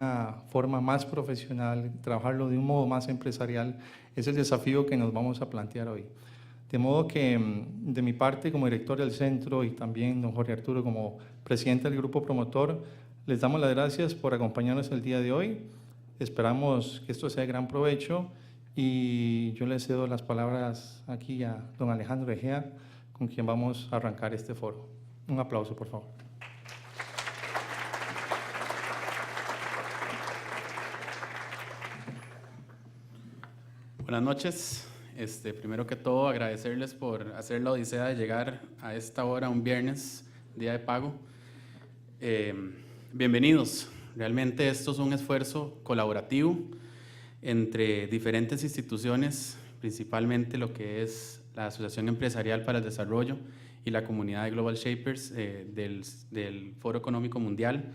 una forma más profesional, trabajarlo de un modo más empresarial, es el desafío que nos vamos a plantear hoy. De modo que, de mi parte, como director del centro y también don Jorge Arturo como presidente del grupo promotor, les damos las gracias por acompañarnos el día de hoy. Esperamos que esto sea de gran provecho y yo le cedo las palabras aquí a don Alejandro Egea, con quien vamos a arrancar este foro. Un aplauso, por favor. Buenas noches. Primero que todo, agradecerles por hacer la odisea de llegar a esta hora, un viernes, día de pago. Bienvenidos. Realmente esto es un esfuerzo colaborativo entre diferentes instituciones, principalmente lo que es la Asociación Empresarial para el Desarrollo y la comunidad de Global Shapers del Foro Económico Mundial,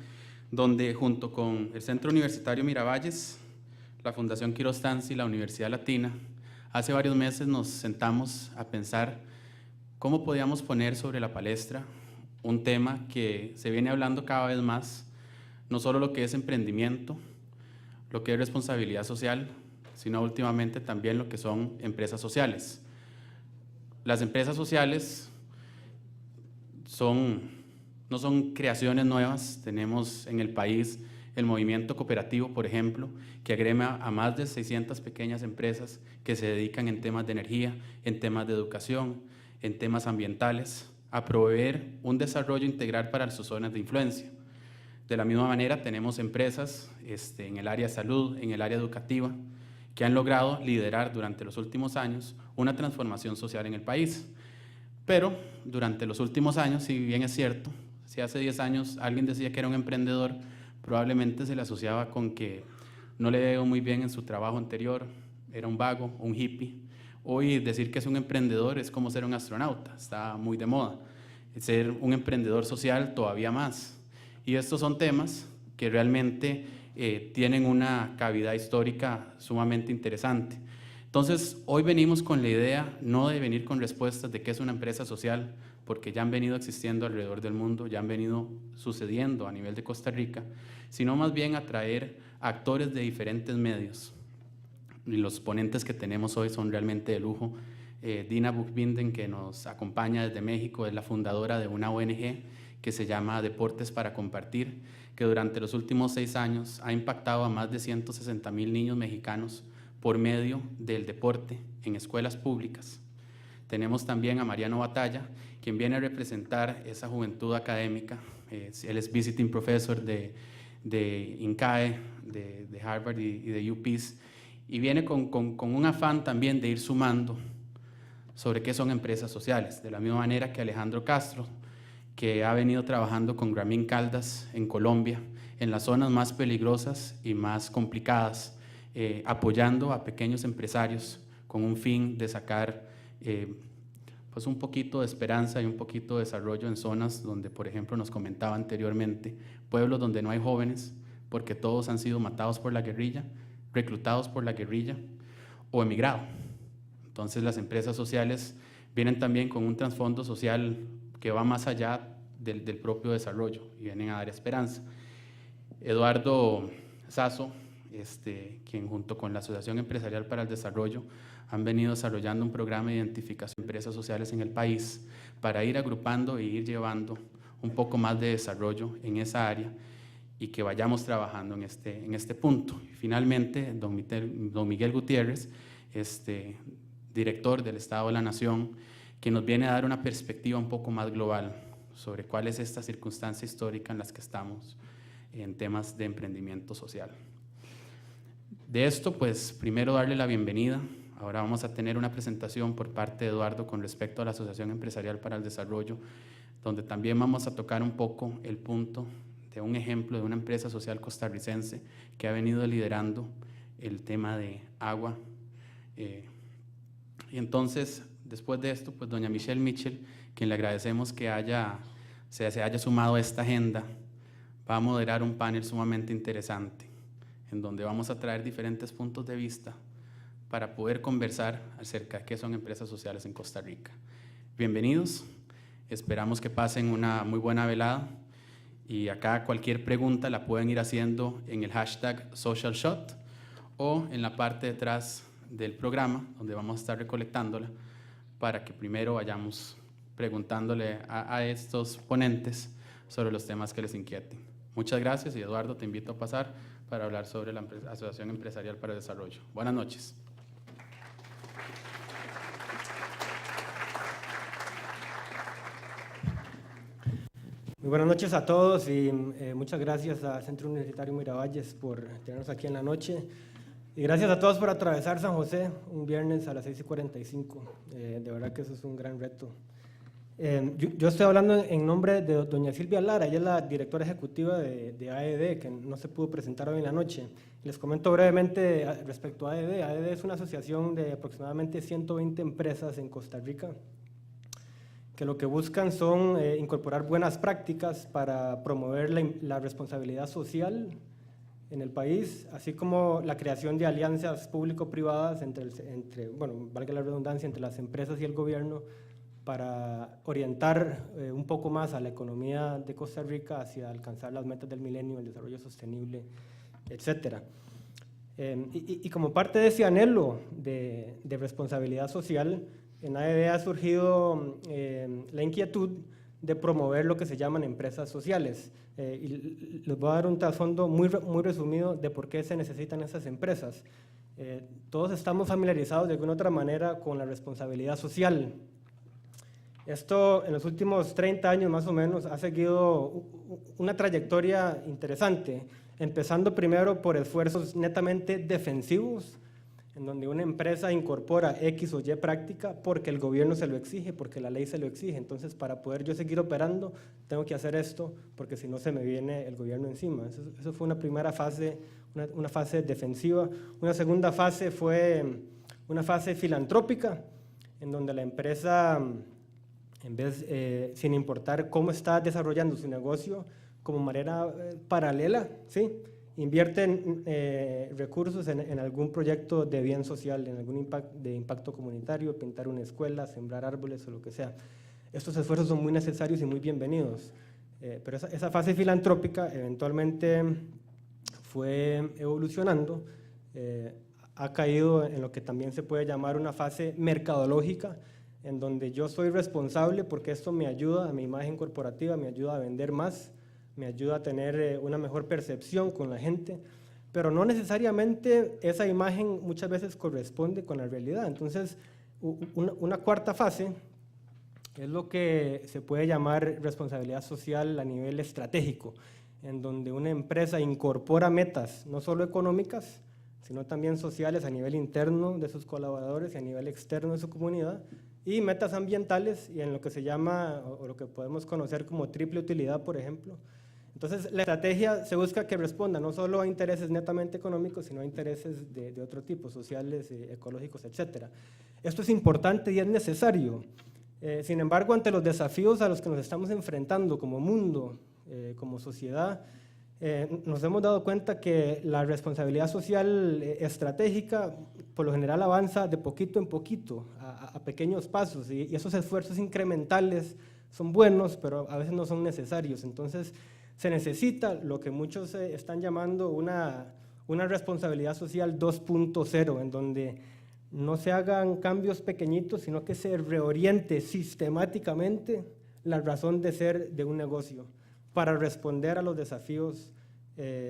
donde junto con el Centro Universitario Miravalles, la Fundación Quirós Tanzi y la Universidad Latina, hace varios meses nos sentamos a pensar cómo podíamos poner sobre la palestra un tema que se viene hablando cada vez más, no solo lo que es emprendimiento, lo que es responsabilidad social, sino últimamente también lo que son empresas sociales. Las empresas sociales no son creaciones nuevas. Tenemos en el país el movimiento cooperativo, por ejemplo, que agrema a más de 600 pequeñas empresas que se dedican en temas de energía, en temas de educación, en temas ambientales, a proveer un desarrollo integral para sus zonas de influencia. De la misma manera, tenemos empresas en el área de salud, en el área educativa, que han logrado liderar durante los últimos años una transformación social en el país. Pero durante los últimos años, si bien es cierto, si hace 10 años alguien decía que era un emprendedor, probablemente se le asociaba con que no le iba muy bien en su trabajo anterior, era un vago, un hippie. Hoy decir que es un emprendedor es como ser un astronauta, está muy de moda. Ser un emprendedor social todavía más. Y estos son temas que realmente tienen una cavidad histórica sumamente interesante. Entonces, hoy venimos con la idea no de venir con respuestas de qué es una empresa social, porque ya han venido existiendo alrededor del mundo, ya han venido sucediendo a nivel de Costa Rica, sino más bien a traer actores de diferentes medios. Y los ponentes que tenemos hoy son realmente de lujo. Dina Buchbinden, que nos acompaña desde México, es la fundadora de una ONG que se llama Deportes para Compartir, que durante los últimos 6 años ha impactado a más de 160,000 niños mexicanos por medio del deporte en escuelas públicas. Tenemos también a Mariano Batalla, quien viene a representar esa juventud académica. Él es visiting professor de INCAE, de Harvard y de UPeace, y viene con un afán también de ir sumando sobre qué son empresas sociales, de la misma manera que Alejandro Castro, que ha venido trabajando con Grameen Caldas en Colombia, en las zonas más peligrosas y más complicadas, apoyando a pequeños empresarios con un fin de sacar pues un poquito de esperanza y un poquito de desarrollo en zonas donde, por ejemplo, nos comentaba anteriormente, pueblos donde no hay jóvenes porque todos han sido matados por la guerrilla, reclutados por la guerrilla o emigrado. Entonces las empresas sociales vienen también con un trasfondo social que va más allá del propio desarrollo y vienen a dar esperanza. Eduardo Sasso, quien junto con la Asociación Empresarial para el Desarrollo han venido desarrollando un programa de identificación de empresas sociales en el país para ir agrupando e ir llevando un poco más de desarrollo en esa área y que vayamos trabajando en este punto. Y finalmente, don Miguel Gutiérrez, director del Estado de la Nación, que nos viene a dar una perspectiva un poco más global sobre cuál es esta circunstancia histórica en las que estamos en temas de emprendimiento social. De esto, pues, primero darle la bienvenida. Ahora vamos a tener una presentación por parte de Eduardo con respecto a la Asociación Empresarial para el Desarrollo, donde también vamos a tocar un poco el punto de un ejemplo de una empresa social costarricense que ha venido liderando el tema de agua. Y entonces, después de esto, pues doña Michelle Mitchell, quien le agradecemos que se haya sumado a esta agenda, va a moderar un panel sumamente interesante, en donde vamos a traer diferentes puntos de vista para poder conversar acerca de qué son empresas sociales en Costa Rica. Bienvenidos, esperamos que pasen una muy buena velada Y acá cualquier pregunta la pueden ir haciendo en el hashtag SocialShot o en la parte de atrás del programa, donde vamos a estar recolectándola, para que primero vayamos preguntándole a estos ponentes sobre los temas que les inquieten. Muchas gracias y Eduardo, te invito a pasar para hablar sobre la Asociación Empresarial para el Desarrollo. Buenas noches. Muy buenas noches a todos y muchas gracias al Centro Universitario Miravalles por tenernos aquí en la noche. Y gracias a todos por atravesar San José un viernes a las 6:45. De verdad que eso es un gran reto. Yo estoy hablando en nombre de doña Silvia Lara, ella es la directora ejecutiva de AED, que no se pudo presentar hoy en la noche. Les comento brevemente respecto a AED. AED es una asociación de aproximadamente 120 empresas en Costa Rica, que lo que buscan son incorporar buenas prácticas para promover la responsabilidad social en el país, así como la creación de alianzas público-privadas valga la redundancia, entre las empresas y el gobierno para orientar un poco más a la economía de Costa Rica hacia alcanzar las metas del milenio, el desarrollo sostenible, etcétera. Y como parte de ese anhelo de responsabilidad social, en AED ha surgido la inquietud de promover lo que se llaman empresas sociales. Y les voy a dar un trasfondo muy resumido de por qué se necesitan esas empresas. Todos estamos familiarizados de alguna otra manera con la responsabilidad social. Esto en los últimos 30 años más o menos ha seguido una trayectoria interesante, empezando primero por esfuerzos netamente defensivos, en donde una empresa incorpora X o Y práctica porque el gobierno se lo exige, porque la ley se lo exige. Entonces, para poder yo seguir operando, tengo que hacer esto, porque si no se me viene el gobierno encima. Eso fue una primera fase, una fase defensiva. Una segunda fase fue una fase filantrópica, en donde la empresa, sin importar cómo está desarrollando su negocio, como manera paralela, ¿sí?, invierten recursos en algún proyecto de bien social, en algún impacto comunitario, pintar una escuela, sembrar árboles o lo que sea. Estos esfuerzos son muy necesarios y muy bienvenidos, pero esa fase filantrópica eventualmente fue evolucionando, ha caído en lo que también se puede llamar una fase mercadológica, en donde yo soy responsable porque esto me ayuda a mi imagen corporativa, me ayuda a vender más, me ayuda a tener una mejor percepción con la gente, pero no necesariamente esa imagen muchas veces corresponde con la realidad. Entonces, una cuarta fase es lo que se puede llamar responsabilidad social a nivel estratégico, en donde una empresa incorpora metas no solo económicas, sino también sociales a nivel interno de sus colaboradores y a nivel externo de su comunidad, y metas ambientales y en lo que se llama, o lo que podemos conocer como triple utilidad, por ejemplo. Entonces, la estrategia se busca que responda no solo a intereses netamente económicos, sino a intereses de otro tipo, sociales, ecológicos, etc. Esto es importante y es necesario. Sin embargo, ante los desafíos a los que nos estamos enfrentando como mundo, como sociedad, nos hemos dado cuenta que la responsabilidad social estratégica por lo general avanza de poquito en poquito, a pequeños pasos, y esos esfuerzos incrementales son buenos, pero a veces no son necesarios. Entonces, se necesita lo que muchos están llamando una responsabilidad social 2.0, en donde no se hagan cambios pequeñitos, sino que se reoriente sistemáticamente la razón de ser de un negocio para responder a los desafíos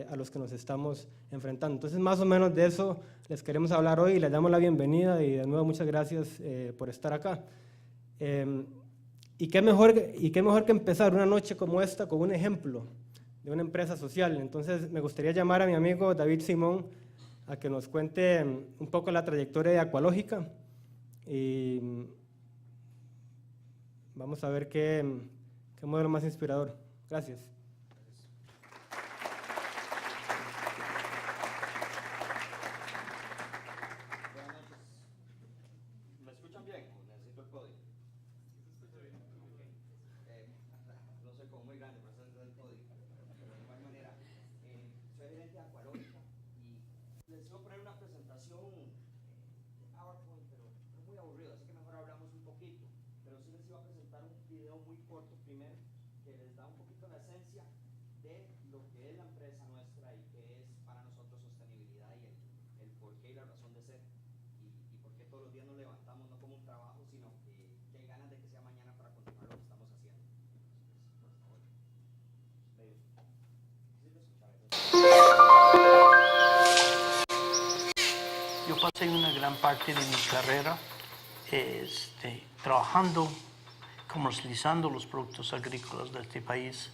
a los que nos estamos enfrentando. Entonces, más o menos de eso les queremos hablar hoy y les damos la bienvenida y de nuevo muchas gracias por estar acá. Y qué mejor que empezar una noche como esta con un ejemplo de una empresa social. Entonces, me gustaría llamar a mi amigo David Simón a que nos cuente un poco la trayectoria de Aqualógica y vamos a ver qué modelo más inspirador. Gracias. ¿Me escuchan bien? Necesito el código. No soy como muy grande para hacer el código, pero de igual manera, soy gerente de Aqualógica y les voy a poner una presentación de PowerPoint, pero es muy aburrido, así que mejor hablamos un poquito. Pero sí les iba a presentar un video muy corto primero, que les da un poquito la esencia de lo que es la empresa nuestra y qué es para nosotros sostenibilidad y el por qué y la razón de ser y por qué todos los días nos levantamos no como un trabajo, sino que hay ganas de que sea mañana para continuar lo que estamos haciendo. Entonces, por favor, sirve escuchar eso. Yo pasé una gran parte de mi carrera trabajando, comercializando los productos agrícolas de este país,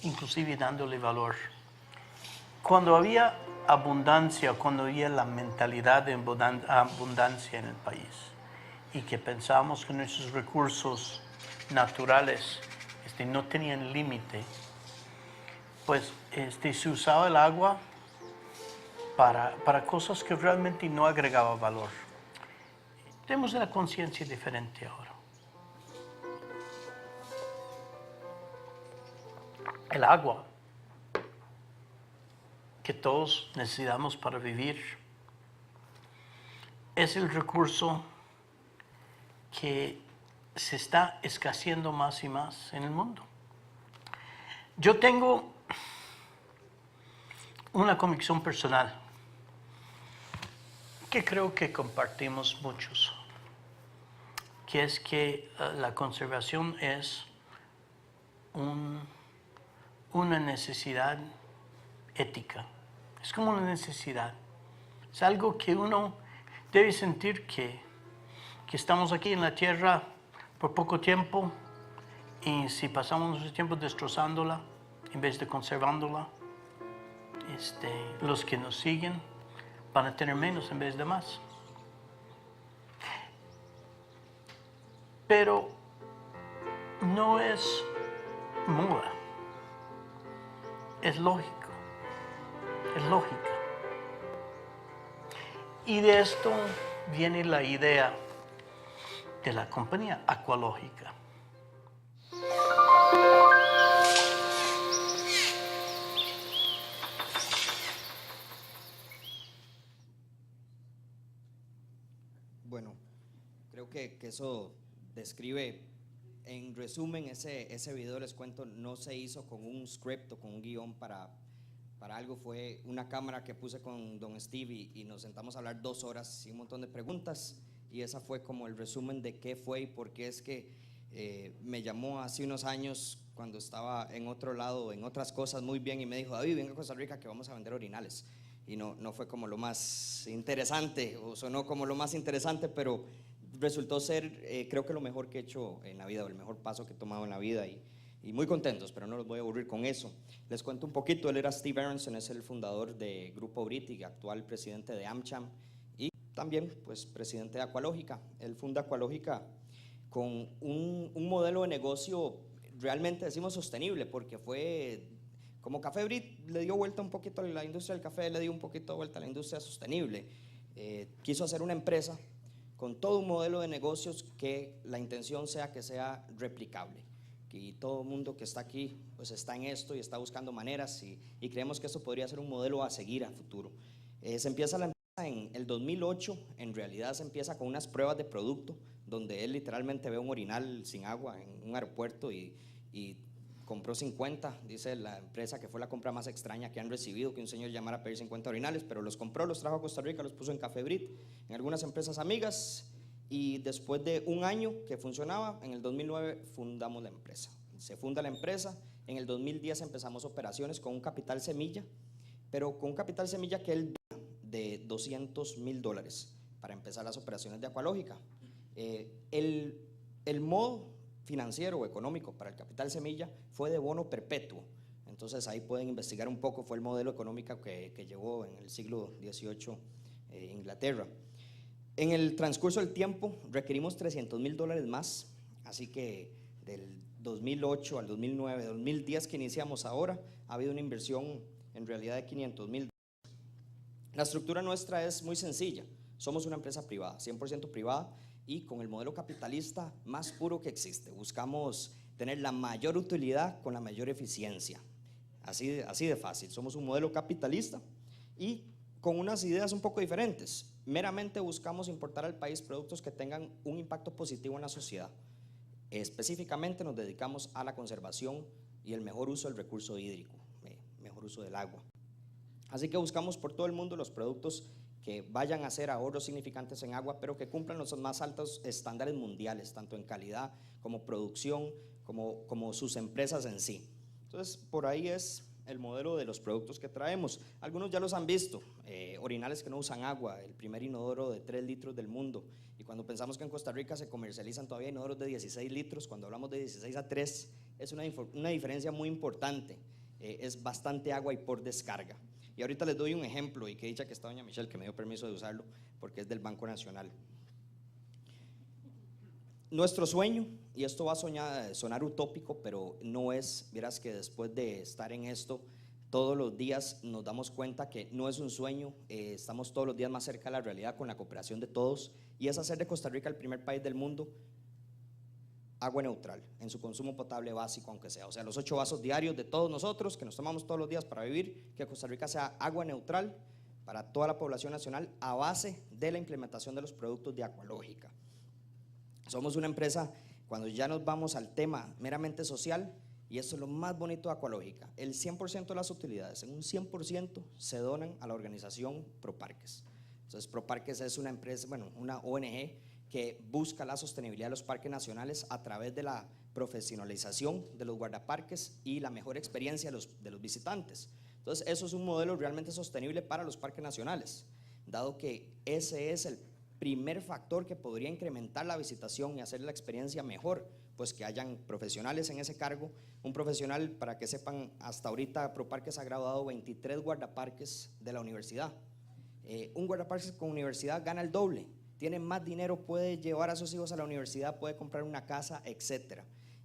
inclusive dándole valor. Cuando había abundancia, cuando había la mentalidad de abundancia en el país y que pensábamos que nuestros recursos naturales no tenían límite, pues se usaba el agua para cosas que realmente no agregaban valor. Tenemos una conciencia diferente ahora. El agua que todos necesitamos para vivir es el recurso que se está escaseando más y más en el mundo. Yo tengo una convicción personal que creo que compartimos muchos, que es que la conservación es una necesidad ética. Es como una necesidad. Es algo que uno debe sentir que estamos aquí en la tierra por poco tiempo y si pasamos nuestro tiempo destrozándola en vez de conservándola, los que nos siguen van a tener menos en vez de más. Pero no es moda, es lógico, es lógica. Y de esto viene la idea de la compañía Aqualógica. Bueno, creo que eso describe, en resumen, ese video, les cuento, no se hizo con un script o con un guión para algo, fue una cámara que puse con don Steve y nos sentamos a hablar 2 horas y un montón de preguntas, y esa fue como el resumen de qué fue y por qué es que me llamó hace unos años cuando estaba en otro lado, en otras cosas muy bien, y me dijo: David, venga a Costa Rica que vamos a vender orinales. Y no fue como lo más interesante, o sonó como lo más interesante, pero resultó ser, creo que lo mejor que he hecho en la vida, o el mejor paso que he tomado en la vida, y muy contentos, pero no los voy a aburrir con eso. Les cuento un poquito. Él era Steve Aronson, es el fundador de Grupo Briti, actual presidente de AmCham, y también pues presidente de Aqualógica. Él funda Aqualógica con un modelo de negocio realmente, decimos, sostenible, porque fue como Café Brit le dio vuelta un poquito a la industria del café, le dio un poquito de vuelta a la industria sostenible. Quiso hacer una empresa con todo un modelo de negocios que la intención sea que sea replicable, y todo el mundo que está aquí pues está en esto y está buscando maneras, y creemos que esto podría ser un modelo a seguir a futuro. Se empieza la empresa en el 2008, en realidad se empieza con unas pruebas de producto, donde él literalmente ve un orinal sin agua en un aeropuerto y compró 50, dice la empresa que fue la compra más extraña que han recibido, que un señor llamara a pedir 50 orinales, pero los compró, los trajo a Costa Rica, los puso en Café Brit, en algunas empresas amigas, y después de un año que funcionaba, en el 2009 fundamos la empresa. Se funda la empresa, en el 2010 empezamos operaciones con un capital semilla, pero con un capital semilla que él de $200,000 para empezar las operaciones de Aqualógica. El modo financiero o económico para el capital semilla fue de bono perpetuo. Entonces ahí pueden investigar un poco, fue el modelo económico que llevó en el siglo XVIII Inglaterra. En el transcurso del tiempo requerimos $300,000 más, así que del 2008 al 2009, 2010 que iniciamos ahora, ha habido una inversión en realidad de $500,000. La estructura nuestra es muy sencilla, somos una empresa privada, 100% privada, y con el modelo capitalista más puro que existe. Buscamos tener la mayor utilidad con la mayor eficiencia, así de fácil. Somos un modelo capitalista y con unas ideas un poco diferentes. Meramente buscamos importar al país productos que tengan un impacto positivo en la sociedad. Específicamente nos dedicamos a la conservación y el mejor uso del recurso hídrico. mejor uso del agua. Así que buscamos por todo el mundo los productos que vayan a hacer ahorros significantes en agua, pero que cumplan los más altos estándares mundiales, tanto en calidad como producción, como sus empresas en sí. Entonces, por ahí es el modelo de los productos que traemos. Algunos ya los han visto, orinales que no usan agua, el primer inodoro de 3 litros del mundo. Y cuando pensamos que en Costa Rica se comercializan todavía inodoros de 16 litros, cuando hablamos de 16 a 3, es una diferencia muy importante. Es bastante agua y por descarga. Y ahorita les doy un ejemplo, y que dicha que está doña Michelle, que me dio permiso de usarlo, porque es del Banco Nacional. Nuestro sueño, y esto va a sonar utópico, pero no es, verás que después de estar en esto, todos los días nos damos cuenta que no es un sueño, estamos todos los días más cerca de la realidad con la cooperación de todos, y es hacer de Costa Rica el primer país del mundo agua neutral en su consumo potable básico, aunque sea, o sea, los 8 vasos diarios de todos nosotros que nos tomamos todos los días para vivir, que Costa Rica sea agua neutral para toda la población nacional a base de la implementación de los productos de Aqualógica. Somos una empresa, cuando ya nos vamos al tema meramente social, y esto es lo más bonito de Aqualógica, el 100% de las utilidades, en un 100% se donan a la organización ProParques. Entonces ProParques es una empresa, bueno, una ONG que busca la sostenibilidad de los parques nacionales a través de la profesionalización de los guardaparques y la mejor experiencia de los visitantes. Entonces eso es un modelo realmente sostenible para los parques nacionales, dado que ese es el primer factor que podría incrementar la visitación y hacer la experiencia mejor, pues que hayan profesionales en ese cargo. Un profesional, para que sepan, hasta ahorita ProParques ha graduado 23 guardaparques de la universidad. Un guardaparques con universidad gana el doble, tiene más dinero, puede llevar a sus hijos a la universidad, puede comprar una casa, etc.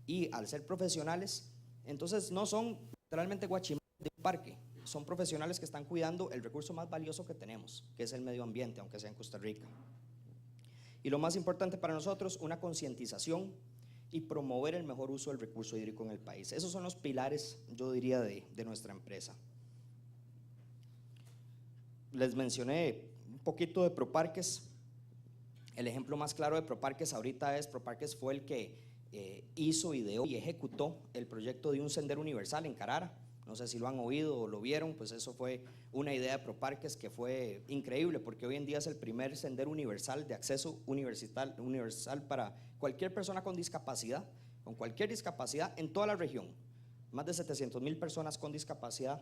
Y al ser profesionales, entonces no son literalmente guachimanes de un parque, son profesionales que están cuidando el recurso más valioso que tenemos, que es el medio ambiente, aunque sea en Costa Rica. Y lo más importante para nosotros, una concientización y promover el mejor uso del recurso hídrico en el país. Esos son los pilares, yo diría, de nuestra empresa. Les mencioné un poquito de ProParques. El ejemplo más claro de ProParques ahorita es, ProParques fue el que hizo, ideó y ejecutó el proyecto de un sendero universal en Carara. No sé si lo han oído o lo vieron, pues eso fue una idea de ProParques que fue increíble, porque hoy en día es el primer sendero universal de acceso universal para cualquier persona con discapacidad, en toda la región. Más de 700,000 personas con discapacidad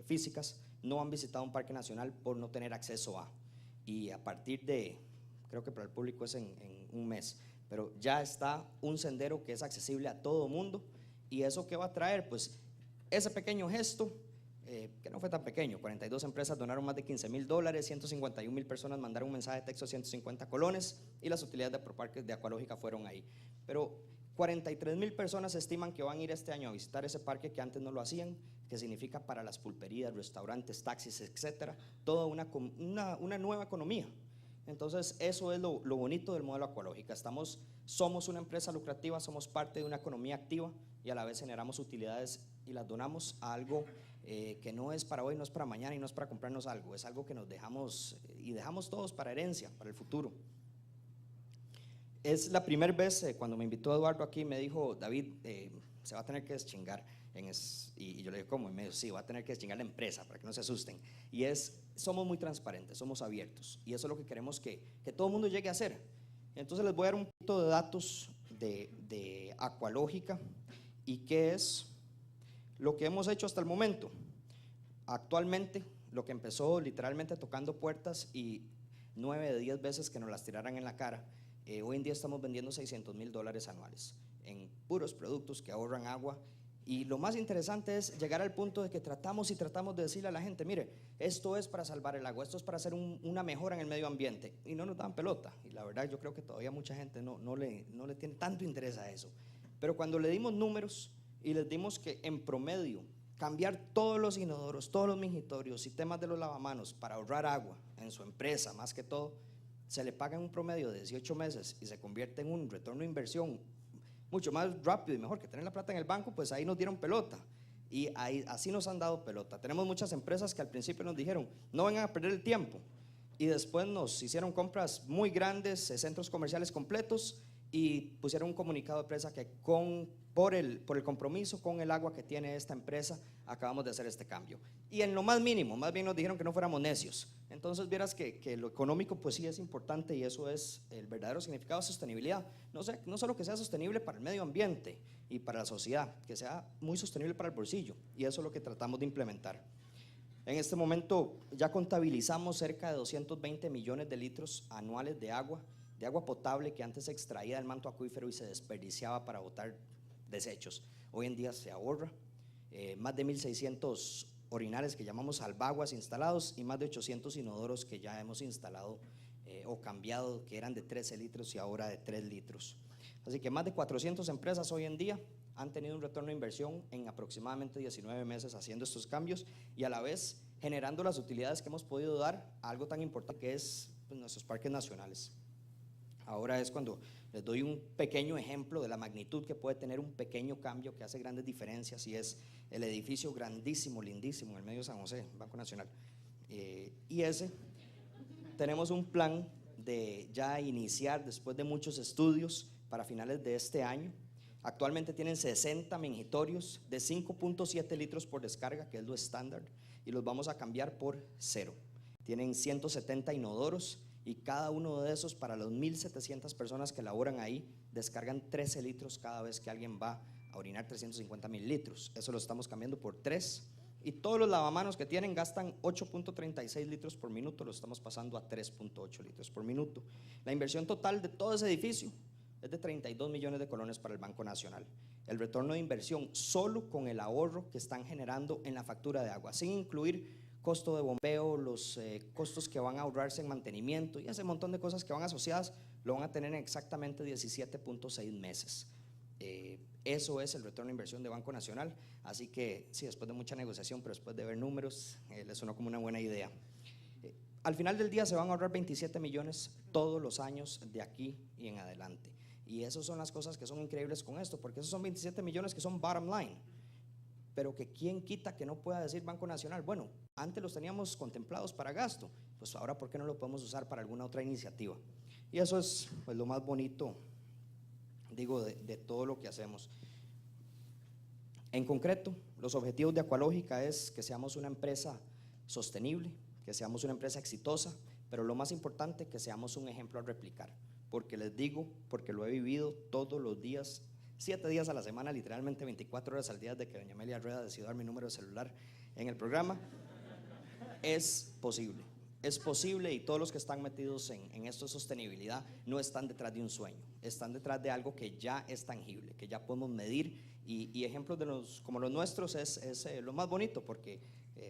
físicas no han visitado un parque nacional por no tener acceso a. Y a partir de, creo que para el público es en un mes, pero ya está un sendero que es accesible a todo mundo. ¿Y eso qué va a traer? Pues ese pequeño gesto, que no fue tan pequeño, 42 empresas donaron más de $15,000, 151,000 personas mandaron un mensaje de texto a 150 colones y las utilidades de ProParques de Aqualógica fueron ahí. Pero 43,000 personas estiman que van a ir este año a visitar ese parque que antes no lo hacían, que significa para las pulperías, restaurantes, taxis, etcétera, toda una nueva economía. Entonces eso es lo bonito del modelo Aqualógica. Somos una empresa lucrativa, somos parte de una economía activa y a la vez generamos utilidades y las donamos a algo que no es para hoy, no es para mañana y no es para comprarnos algo, es algo que nos dejamos y dejamos todos para herencia, para el futuro. Es la primera vez, cuando me invitó Eduardo aquí, me dijo, David, se va a tener que deschingar. Y yo le dije, ¿cómo? Y me dijo, sí, va a tener que deschingar la empresa para que no se asusten. Y somos muy transparentes, somos abiertos. Y eso es lo que queremos que todo el mundo llegue a hacer. Entonces les voy a dar un poquito de datos de Aqualógica y qué es lo que hemos hecho hasta el momento. Actualmente, lo que empezó literalmente tocando puertas y 9 de 10 veces que nos las tiraran en la cara, hoy en día estamos vendiendo $600,000 anuales en puros productos que ahorran agua. Y lo más interesante es llegar al punto de que tratamos de decirle a la gente, mire, esto es para salvar el agua, esto es para hacer una mejora en el medio ambiente, y no nos dan pelota. Y la verdad yo creo que todavía mucha gente no le tiene tanto interés a eso. Pero cuando le dimos números y les dimos que en promedio cambiar todos los inodoros, todos los mingitorios, sistemas de los lavamanos para ahorrar agua en su empresa, más que todo, se le paga en un promedio de 18 meses y se convierte en un retorno de inversión mucho más rápido y mejor que tener la plata en el banco, pues ahí nos dieron pelota. Y así nos han dado pelota. Tenemos muchas empresas que al principio nos dijeron, no vengan a perder el tiempo. Y después nos hicieron compras muy grandes, centros comerciales completos, y pusieron un comunicado de prensa que por el compromiso con el agua que tiene esta empresa, acabamos de hacer este cambio. Y en lo más mínimo, más bien nos dijeron que no fuéramos necios. Entonces vieras que lo económico pues sí es importante, y eso es el verdadero significado de sostenibilidad. No solo que sea sostenible para el medio ambiente y para la sociedad, que sea muy sostenible para el bolsillo, y eso es lo que tratamos de implementar. En este momento ya contabilizamos cerca de 220 millones de litros anuales de agua potable que antes se extraía del manto acuífero y se desperdiciaba para botar desechos. Hoy en día se ahorra. Más de 1.600 orinales que llamamos salvaguas instalados, y más de 800 inodoros que ya hemos instalado o cambiado, que eran de 13 litros y ahora de 3 litros. Así que más de 400 empresas hoy en día han tenido un retorno de inversión en aproximadamente 19 meses haciendo estos cambios, y a la vez generando las utilidades que hemos podido dar a algo tan importante que es pues, nuestros parques nacionales. Ahora es cuando les doy un pequeño ejemplo de la magnitud que puede tener un pequeño cambio que hace grandes diferencias, y es el edificio grandísimo, lindísimo en el medio de San José, Banco Nacional. Y ese, tenemos un plan de ya iniciar después de muchos estudios para finales de este año. Actualmente tienen 60 mingitorios de 5.7 litros por descarga, que es lo estándar, y los vamos a cambiar por 0. Tienen 170 inodoros, y cada uno de esos, para las 1.700 personas que laboran ahí, descargan 13 litros cada vez que alguien va a orinar 350 mililitros. Eso lo estamos cambiando por 3. Y todos los lavamanos que tienen gastan 8.36 litros por minuto, lo estamos pasando a 3.8 litros por minuto. La inversión total de todo ese edificio es de 32 millones de colones para el Banco Nacional. El retorno de inversión solo con el ahorro que están generando en la factura de agua, sin incluir costo de bombeo, los costos que van a ahorrarse en mantenimiento y ese montón de cosas que van asociadas, lo van a tener en exactamente 17.6 meses. Eso es el retorno de inversión de Banco Nacional. Así que sí, después de mucha negociación, pero después de ver números, les sonó como una buena idea. Al final del día se van a ahorrar 27 millones todos los años de aquí y en adelante. Y esas son las cosas que son increíbles con esto, porque esos son 27 millones que son bottom line. Pero que quién quita que no pueda decir Banco Nacional, bueno, antes los teníamos contemplados para gasto, pues ahora ¿por qué no lo podemos usar para alguna otra iniciativa? Y eso es pues, lo más bonito, digo, de todo lo que hacemos. En concreto, los objetivos de Aqualógica es que seamos una empresa sostenible, que seamos una empresa exitosa, pero lo más importante, que seamos un ejemplo a replicar. Porque les digo, porque lo he vivido todos los días, 7 días a la semana, literalmente 24 horas al día, desde que doña Amelia Rueda decidió dar mi número de celular en el programa. Es posible, y todos los que están metidos en esto de sostenibilidad no están detrás de un sueño, están detrás de algo que ya es tangible, que ya podemos medir, y ejemplos como los nuestros es lo más bonito, porque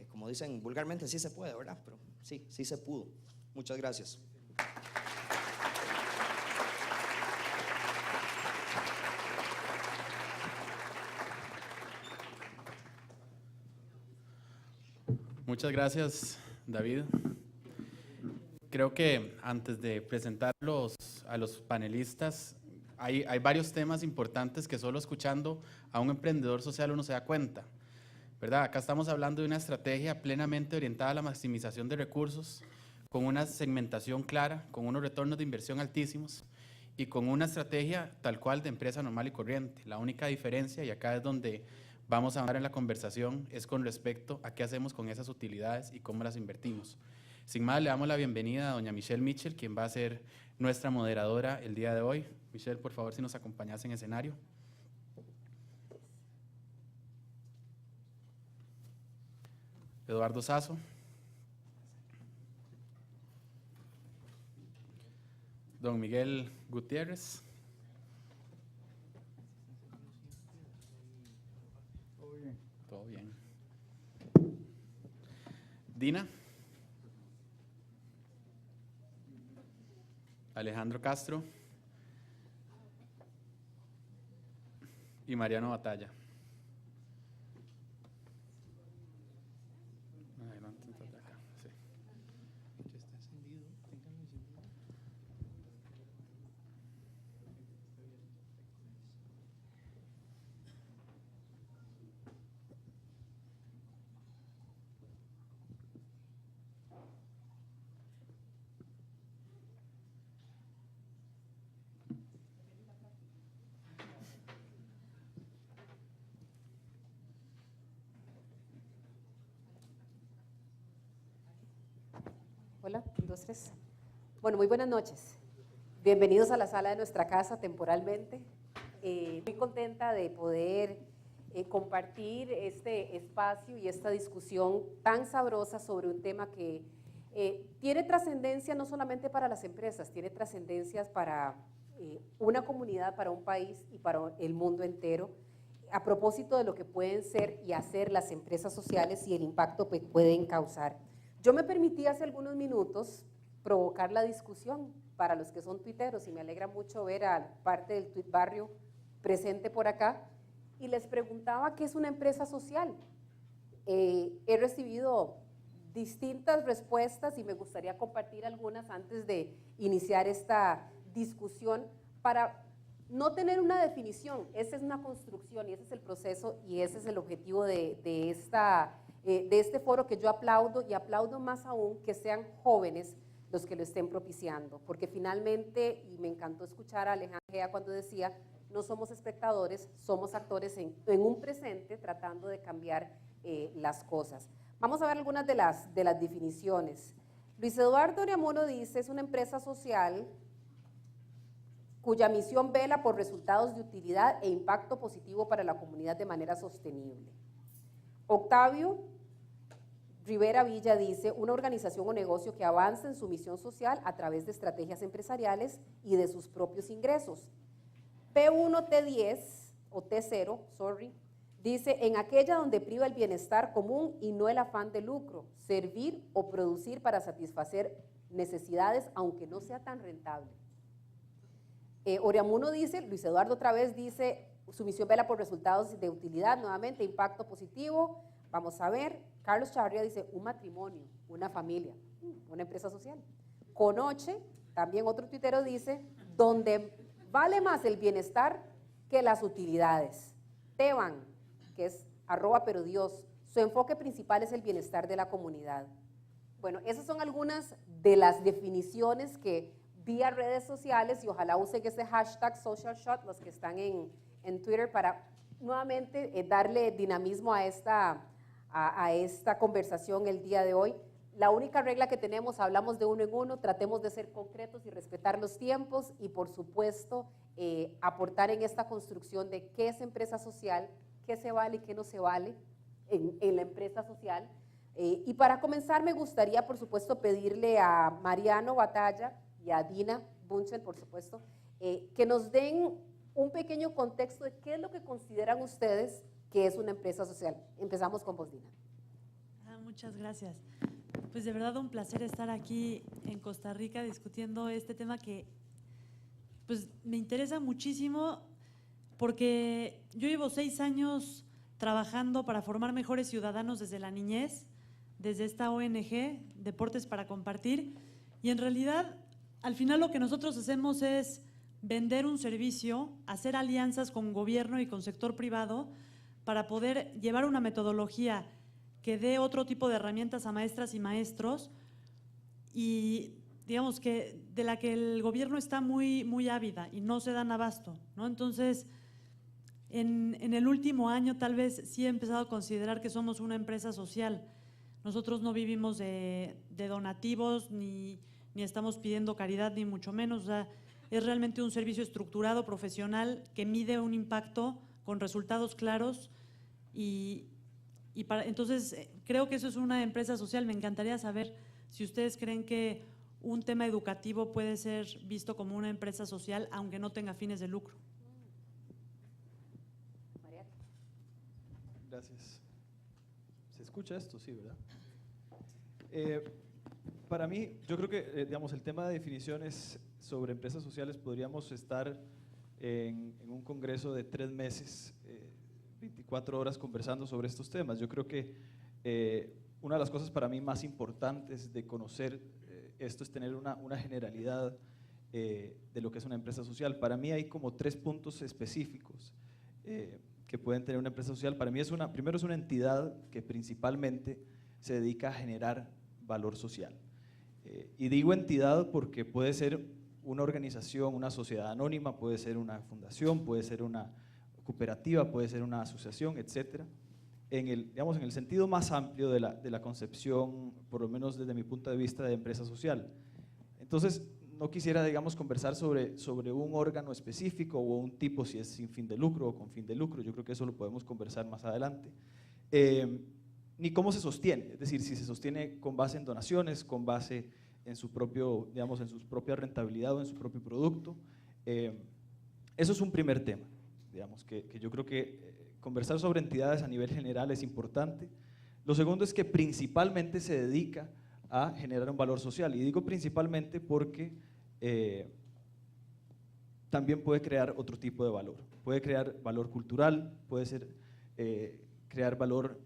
como dicen vulgarmente, sí se puede, ¿verdad? Pero sí se pudo. Muchas gracias. Muchas gracias, David. Creo que antes de presentarlos a los panelistas, hay varios temas importantes que solo escuchando a un emprendedor social uno se da cuenta, ¿verdad? Acá estamos hablando de una estrategia plenamente orientada a la maximización de recursos, con una segmentación clara, con unos retornos de inversión altísimos y con una estrategia tal cual de empresa normal y corriente. La única diferencia, y acá es donde vamos a hablar en la conversación, es con respecto a qué hacemos con esas utilidades y cómo las invertimos. Sin más, le damos la bienvenida a doña Michelle Mitchell, quien va a ser nuestra moderadora el día de hoy. Michelle, por favor, si nos acompañas en escenario. Eduardo Sazo. Don Miguel Gutiérrez. Todo bien. Dina. Alejandro Castro. Y Mariano Batalla. Adelante, entonces, acá. Sí. Hola, 1, 2, 3. Bueno, muy buenas noches. Bienvenidos a la sala de nuestra casa temporalmente. Muy contenta de poder compartir este espacio y esta discusión tan sabrosa sobre un tema que tiene trascendencia no solamente para las empresas, tiene trascendencias para una comunidad, para un país y para el mundo entero, a propósito de lo que pueden ser y hacer las empresas sociales y el impacto que pueden causar. Yo me permití hace algunos minutos provocar la discusión para los que son tuiteros y me alegra mucho ver a parte del Tuit Barrio presente por acá y les preguntaba qué es una empresa social. He recibido distintas respuestas y me gustaría compartir algunas antes de iniciar esta discusión para no tener una definición. Esa es una construcción y ese es el proceso y ese es el objetivo de este foro que yo aplaudo y aplaudo más aún que sean jóvenes los que lo estén propiciando, porque finalmente, y me encantó escuchar a Alejandra Gea cuando decía, no somos espectadores, somos actores en un presente tratando de cambiar las cosas. Vamos a ver algunas de las definiciones. Luis Eduardo Oriamuno dice, es una empresa social cuya misión vela por resultados de utilidad e impacto positivo para la comunidad de manera sostenible. Octavio Rivera Villa dice, una organización o negocio que avanza en su misión social a través de estrategias empresariales y de sus propios ingresos. P1T10, o T0, dice, en aquella donde priva el bienestar común y no el afán de lucro, servir o producir para satisfacer necesidades, aunque no sea tan rentable. Oriamuno dice, Luis Eduardo otra vez dice, su misión vela por resultados de utilidad, nuevamente, impacto positivo. Vamos a ver, Carlos Chavarría dice, un matrimonio, una familia, una empresa social. Conoche, también otro tuitero dice, donde vale más el bienestar que las utilidades. Teban, que es @perodios, su enfoque principal es el bienestar de la comunidad. Bueno, esas son algunas de las definiciones que vía redes sociales y ojalá usen ese hashtag SocialShot, los que están en Twitter, para nuevamente darle dinamismo a esta conversación el día de hoy. La única regla que tenemos, hablamos de uno en uno, tratemos de ser concretos y respetar los tiempos y por supuesto aportar en esta construcción de qué es empresa social, qué se vale y qué no se vale en la empresa social. Y para comenzar me gustaría por supuesto pedirle a Mariano Batalla y a Dina Bunchen, por supuesto, que nos den un pequeño contexto de qué es lo que consideran ustedes que es una empresa social. Empezamos con vos, Dina. Muchas gracias. Pues de verdad un placer estar aquí en Costa Rica discutiendo este tema que pues me interesa muchísimo porque yo llevo 6 años trabajando para formar mejores ciudadanos desde la niñez, desde esta ONG, Deportes para Compartir, y en realidad al final lo que nosotros hacemos es vender un servicio, hacer alianzas con gobierno y con sector privado para poder llevar una metodología que dé otro tipo de herramientas a maestras y maestros y digamos que de la que el gobierno está muy ávida y no se dan abasto, ¿no? Entonces, en el último año tal vez sí he empezado a considerar que somos una empresa social. Nosotros no vivimos de donativos ni estamos pidiendo caridad ni mucho menos, o sea, es realmente un servicio estructurado, profesional, que mide un impacto con resultados claros entonces creo que eso es una empresa social. Me encantaría saber si ustedes creen que un tema educativo puede ser visto como una empresa social aunque no tenga fines de lucro. Gracias. ¿Se escucha esto? Sí, ¿verdad? Para mí, yo creo que digamos, el tema de definiciones sobre empresas sociales podríamos estar en un congreso de 3 meses, 24 horas conversando sobre estos temas. Yo creo que una de las cosas para mí más importantes de conocer esto es tener una generalidad de lo que es una empresa social. Para mí hay como 3 puntos específicos que pueden tener una empresa social. Para mí primero es una entidad que principalmente se dedica a generar valor social. Y digo entidad porque puede ser una organización, una sociedad anónima, puede ser una fundación, puede ser una cooperativa, puede ser una asociación, etcétera, digamos, en el sentido más amplio de la concepción, por lo menos desde mi punto de vista, de empresa social. Entonces, no quisiera, digamos, conversar sobre un órgano específico o un tipo, si es sin fin de lucro o con fin de lucro. Yo creo que eso lo podemos conversar más adelante. Ni cómo se sostiene, es decir, si se sostiene con base en donaciones, con base en su propio, digamos, en su propia rentabilidad o en su propio producto. Eso es un primer tema, digamos, que yo creo que conversar sobre entidades a nivel general es importante. Lo segundo es que principalmente se dedica a generar un valor social, y digo principalmente porque también puede crear otro tipo de valor. Puede crear valor cultural, puede ser crear valor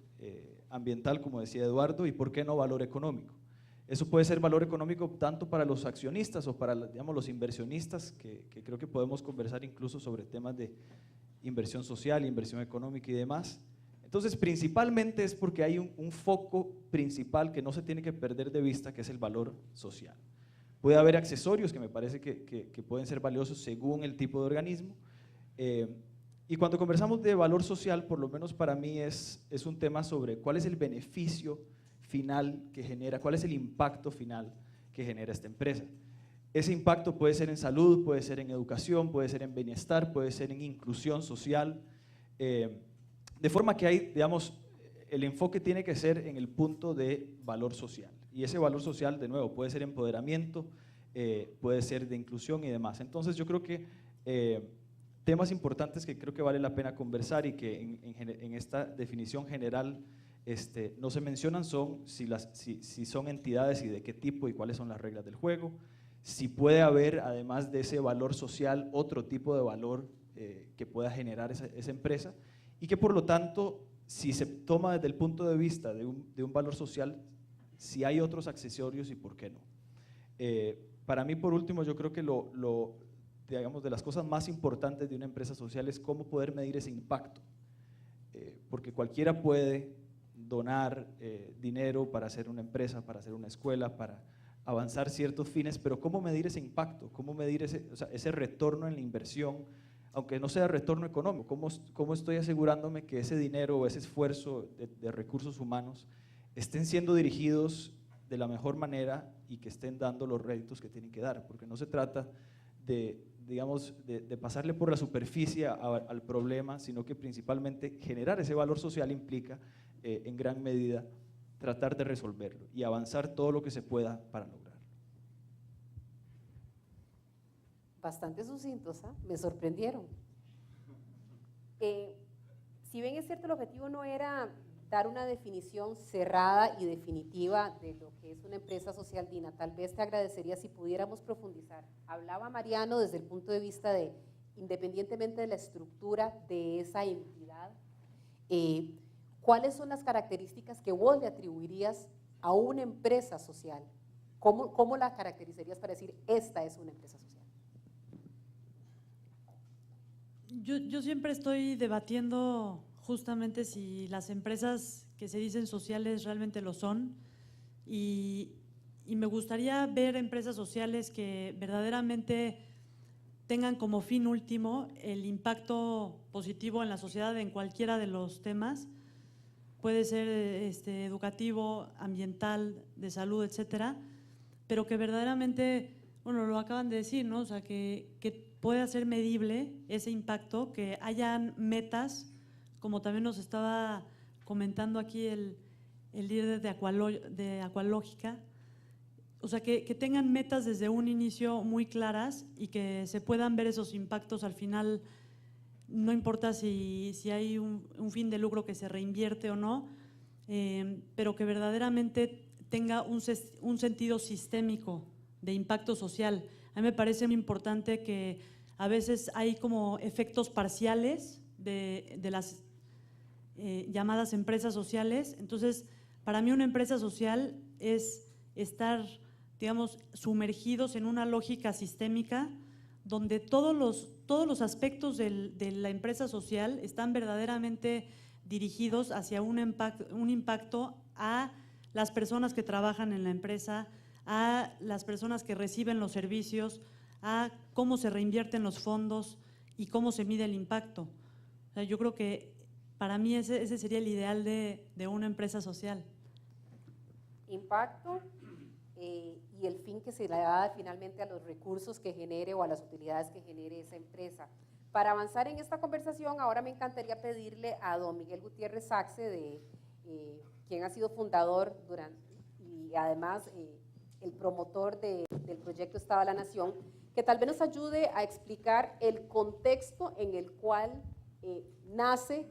ambiental, como decía Eduardo, y por qué no valor económico. Eso puede ser valor económico tanto para los accionistas o para, digamos, los inversionistas, que creo que podemos conversar incluso sobre temas de inversión social, inversión económica y demás. Entonces, principalmente es porque hay un foco principal que no se tiene que perder de vista, que es el valor social. Puede haber accesorios que me parece que pueden ser valiosos según el tipo de organismo. Y cuando conversamos de valor social, por lo menos para mí es un tema sobre cuál es el beneficio final que genera, cuál es el impacto final que genera esta empresa. Ese impacto puede ser en salud, puede ser en educación, puede ser en bienestar, puede ser en inclusión social, de forma que hay, digamos, el enfoque tiene que ser en el punto de valor social. Y ese valor social, de nuevo, puede ser empoderamiento, puede ser de inclusión y demás. Entonces yo creo que temas importantes que creo que vale la pena conversar y que en esta definición general no se mencionan son si son entidades y de qué tipo y cuáles son las reglas del juego, si puede haber, además de ese valor social, otro tipo de valor que pueda generar esa empresa, y que por lo tanto, si se toma desde el punto de vista de un valor social, si hay otros accesorios y por qué no. Para mí, por último, yo creo que digamos, de las cosas más importantes de una empresa social es cómo poder medir ese impacto, porque cualquiera puede donar dinero para hacer una empresa, para hacer una escuela, para avanzar ciertos fines, pero ¿cómo medir ese impacto? ¿Cómo medir ese retorno en la inversión, aunque no sea retorno económico? ¿Cómo estoy asegurándome que ese dinero o ese esfuerzo de recursos humanos estén siendo dirigidos de la mejor manera y que estén dando los réditos que tienen que dar? Porque no se trata de, digamos, de pasarle por la superficie al problema, sino que principalmente generar ese valor social implica en gran medida tratar de resolverlo y avanzar todo lo que se pueda para lograrlo. Bastante sucintos, ¿ah? Me sorprendieron. Si bien es cierto, el objetivo no era dar una definición cerrada y definitiva de lo que es una empresa social, Dina, tal vez te agradecería si pudiéramos profundizar. Hablaba Mariano desde el punto de vista de, independientemente de la estructura de esa entidad, ¿cuáles son las características que vos le atribuirías a una empresa social? ¿Cómo la caracterizarías para decir, esta es una empresa social? Yo siempre estoy debatiendo justamente si las empresas que se dicen sociales realmente lo son, y me gustaría ver empresas sociales que verdaderamente tengan como fin último el impacto positivo en la sociedad en cualquiera de los temas. Puede ser educativo, ambiental, de salud, etcétera, pero que verdaderamente, bueno, lo acaban de decir, ¿no? O sea, que pueda ser medible ese impacto, que hayan metas, como también nos estaba comentando aquí el líder de Aqualógica, o sea, que tengan metas desde un inicio muy claras y que se puedan ver esos impactos al final. No importa si hay un fin de lucro que se reinvierte o no, pero que verdaderamente tenga un sentido sistémico de impacto social. A mí me parece muy importante que a veces hay como efectos parciales de las llamadas empresas sociales. Entonces, para mí una empresa social es estar, digamos, sumergidos en una lógica sistémica donde todos los aspectos de la empresa social están verdaderamente dirigidos hacia un impacto a las personas que trabajan en la empresa, a las personas que reciben los servicios, a cómo se reinvierten los fondos y cómo se mide el impacto. O sea, yo creo que para mí ese sería el ideal de una empresa social. Impacto y el fin que se le da finalmente a los recursos que genere o a las utilidades que genere esa empresa. Para avanzar en esta conversación, ahora me encantaría pedirle a don Miguel Gutiérrez Saxe, quien ha sido fundador y además el promotor del proyecto Estado de la Nación, que tal vez nos ayude a explicar el contexto en el cual nace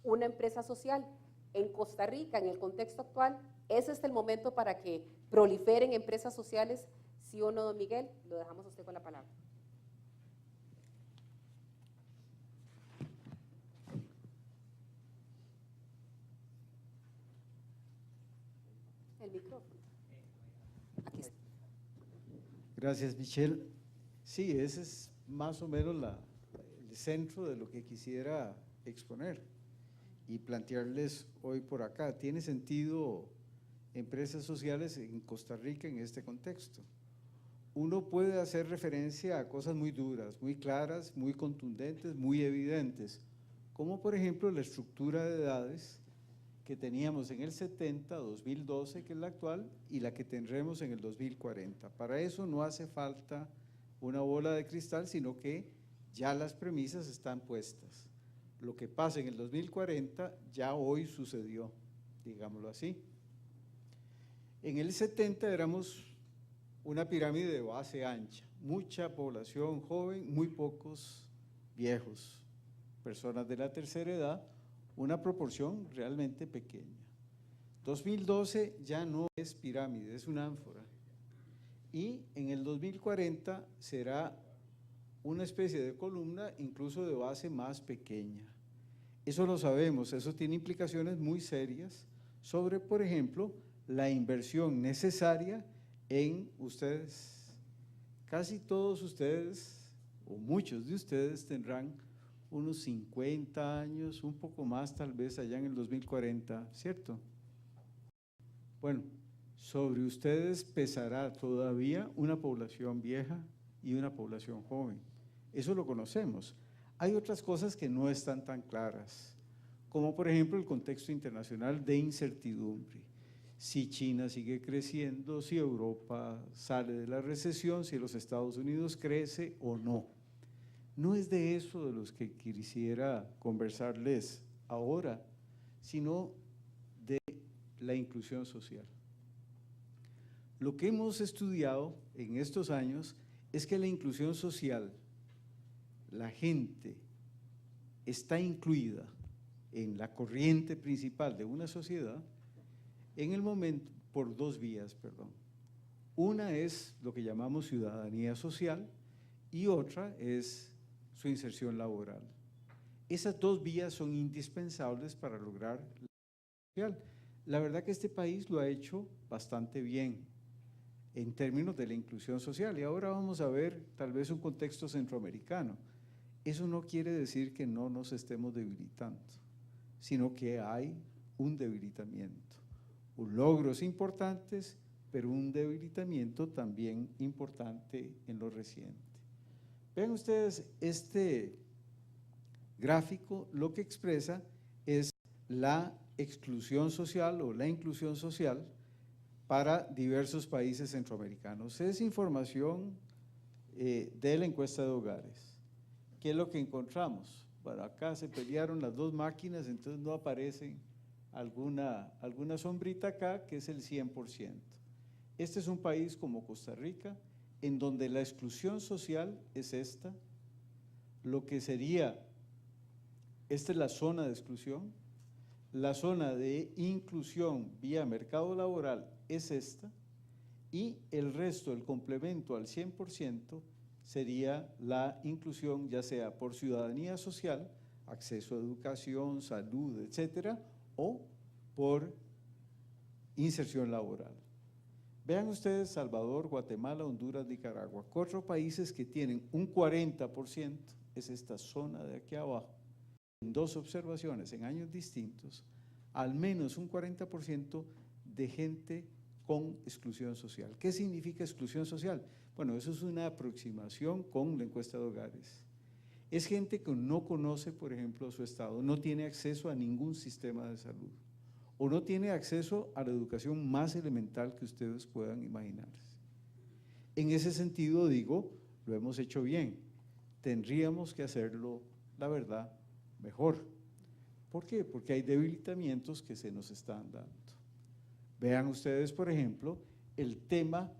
una empresa social. En Costa Rica, en el contexto actual, ¿es este el momento para que proliferen empresas sociales? ¿Sí o no, don Miguel? Lo dejamos a usted con la palabra. El micrófono. Aquí está. Gracias, Michelle. Sí, ese es más o menos el centro de lo que quisiera exponer y plantearles hoy por acá. ¿Tiene sentido empresas sociales en Costa Rica en este contexto? Uno puede hacer referencia a cosas muy duras, muy claras, muy contundentes, muy evidentes, como por ejemplo la estructura de edades que teníamos en el 70, 2012, que es la actual, y la que tendremos en el 2040. Para eso no hace falta una bola de cristal, sino que ya las premisas están puestas. Lo que pasa en el 2040 ya hoy sucedió, digámoslo así. En el 70 éramos una pirámide de base ancha, mucha población joven, muy pocos viejos, personas de la tercera edad, una proporción realmente pequeña. 2012 ya no es pirámide, es una ánfora. Y en el 2040 será una especie de columna, incluso de base más pequeña. Eso lo sabemos, eso tiene implicaciones muy serias sobre, por ejemplo, la inversión necesaria en ustedes. Casi todos ustedes, o muchos de ustedes, tendrán unos 50 años, un poco más tal vez allá en el 2040, ¿cierto? Bueno, sobre ustedes pesará todavía una población vieja y una población joven. Eso lo conocemos. Hay otras cosas que no están tan claras, como por ejemplo el contexto internacional de incertidumbre. Si China sigue creciendo, si Europa sale de la recesión, si los Estados Unidos crece o no. No es de eso de los que quisiera conversarles ahora, sino de la inclusión social. Lo que hemos estudiado en estos años es que la inclusión social, la gente está incluida en la corriente principal de una sociedad en el momento, por dos vías, perdón. Una es lo que llamamos ciudadanía social y otra es su inserción laboral. Esas dos vías son indispensables para lograr la inclusión social. La verdad que este país lo ha hecho bastante bien en términos de la inclusión social y ahora vamos a ver tal vez un contexto centroamericano. Eso no quiere decir que no nos estemos debilitando, sino que hay un debilitamiento, logros importantes, pero un debilitamiento también importante en lo reciente. Vean ustedes, este gráfico lo que expresa es la exclusión social o la inclusión social para diversos países centroamericanos. Es información de la encuesta de hogares. ¿Qué es lo que encontramos? Bueno, acá se pelearon las dos máquinas, entonces no aparece alguna sombrita acá, que es el 100%. Este es un país como Costa Rica, en donde la exclusión social es esta, lo que sería, esta es la zona de exclusión, la zona de inclusión vía mercado laboral es esta, y el resto, el complemento al 100%, sería la inclusión ya sea por ciudadanía social, acceso a educación, salud, etcétera, o por inserción laboral. Vean ustedes Salvador, Guatemala, Honduras, Nicaragua, 4 países que tienen un 40%, es esta zona de aquí abajo, en 2 observaciones en años distintos, al menos un 40% de gente con exclusión social. ¿Qué significa exclusión social? Bueno, eso es una aproximación con la encuesta de hogares. Es gente que no conoce, por ejemplo, su estado, no tiene acceso a ningún sistema de salud o no tiene acceso a la educación más elemental que ustedes puedan imaginarse. En ese sentido digo, lo hemos hecho bien, tendríamos que hacerlo, la verdad, mejor. ¿Por qué? Porque hay debilitamientos que se nos están dando. Vean ustedes, por ejemplo, el tema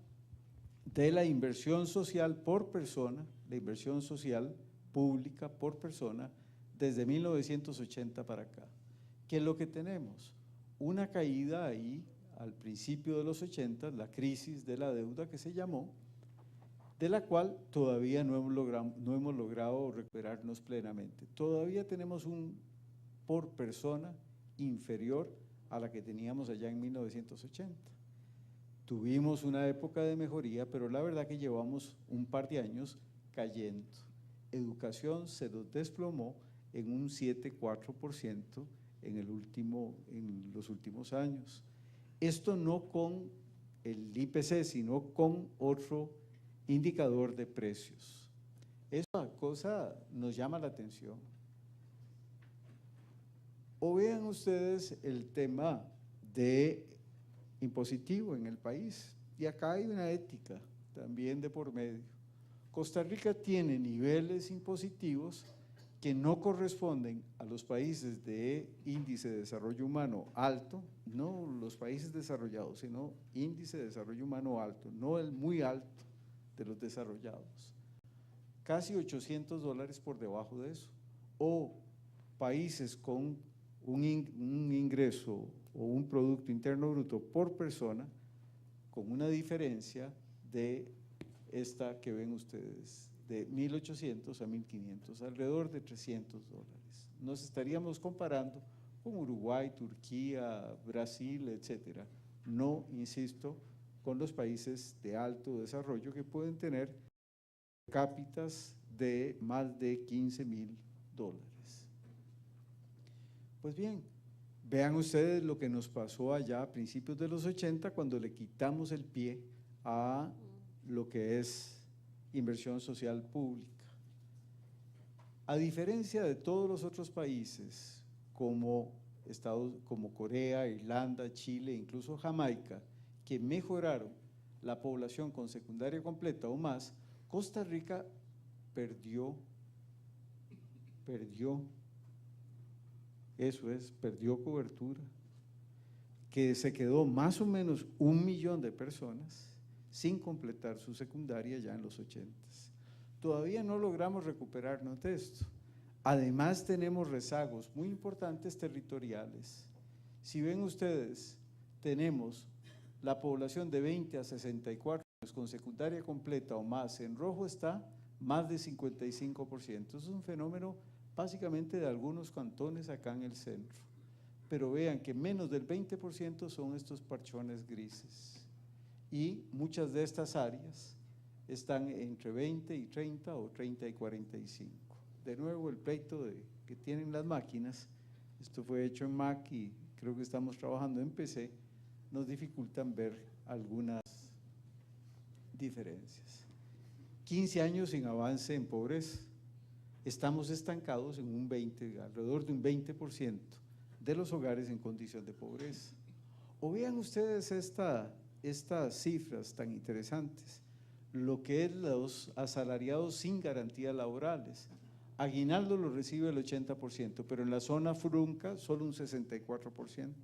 de la inversión social por persona, la inversión social pública por persona, desde 1980 para acá. ¿Qué es lo que tenemos? Una caída ahí, al principio de los 80, la crisis de la deuda que se llamó, de la cual todavía no hemos logrado recuperarnos plenamente. Todavía tenemos un por persona inferior a la que teníamos allá en 1980. Tuvimos una época de mejoría, pero la verdad que llevamos un par de años cayendo. Educación se nos desplomó en un 7,4% en los últimos años. Esto no con el IPC, sino con otro indicador de precios. Esa cosa nos llama la atención. O vean ustedes el tema de impositivo en el país, y acá hay una ética también de por medio. Costa Rica tiene niveles impositivos que no corresponden a los países de índice de desarrollo humano alto, no los países desarrollados, sino índice de desarrollo humano alto, no el muy alto de los desarrollados. Casi $800 por debajo de eso. O países con un ingreso o un Producto Interno Bruto por persona con una diferencia de esta que ven ustedes, de 1.800 a 1.500, alrededor de $300. Nos estaríamos comparando con Uruguay, Turquía, Brasil, etcétera. No, insisto, con los países de alto desarrollo que pueden tener cápitas de más de $15.000. Pues bien, vean ustedes lo que nos pasó allá a principios de los 80 cuando le quitamos el pie a lo que es inversión social pública. A diferencia de todos los otros países como Corea, Irlanda, Chile, incluso Jamaica, que mejoraron la población con secundaria completa o más, Costa Rica perdió, perdió cobertura, que se quedó más o menos 1 millón de personas sin completar su secundaria ya en los 80. Todavía no logramos recuperarnos de esto. Además tenemos rezagos muy importantes territoriales. Si ven ustedes, tenemos la población de 20 a 64 años con secundaria completa o más, en rojo está más de 55%. Es un fenómeno básicamente de algunos cantones acá en el centro. Pero vean que menos del 20% son estos parchones grises. Y muchas de estas áreas están entre 20 y 30 o 30 y 45. De nuevo el pleito que tienen las máquinas, esto fue hecho en Mac y creo que estamos trabajando en PC, nos dificultan ver algunas diferencias. 15 años sin avance en pobreza, estamos estancados en un 20, alrededor de un 20% de los hogares en condición de pobreza. O vean ustedes estas cifras tan interesantes, lo que es los asalariados sin garantías laborales. Aguinaldo lo recibe el 80%, pero en la zona frunca solo un 64%.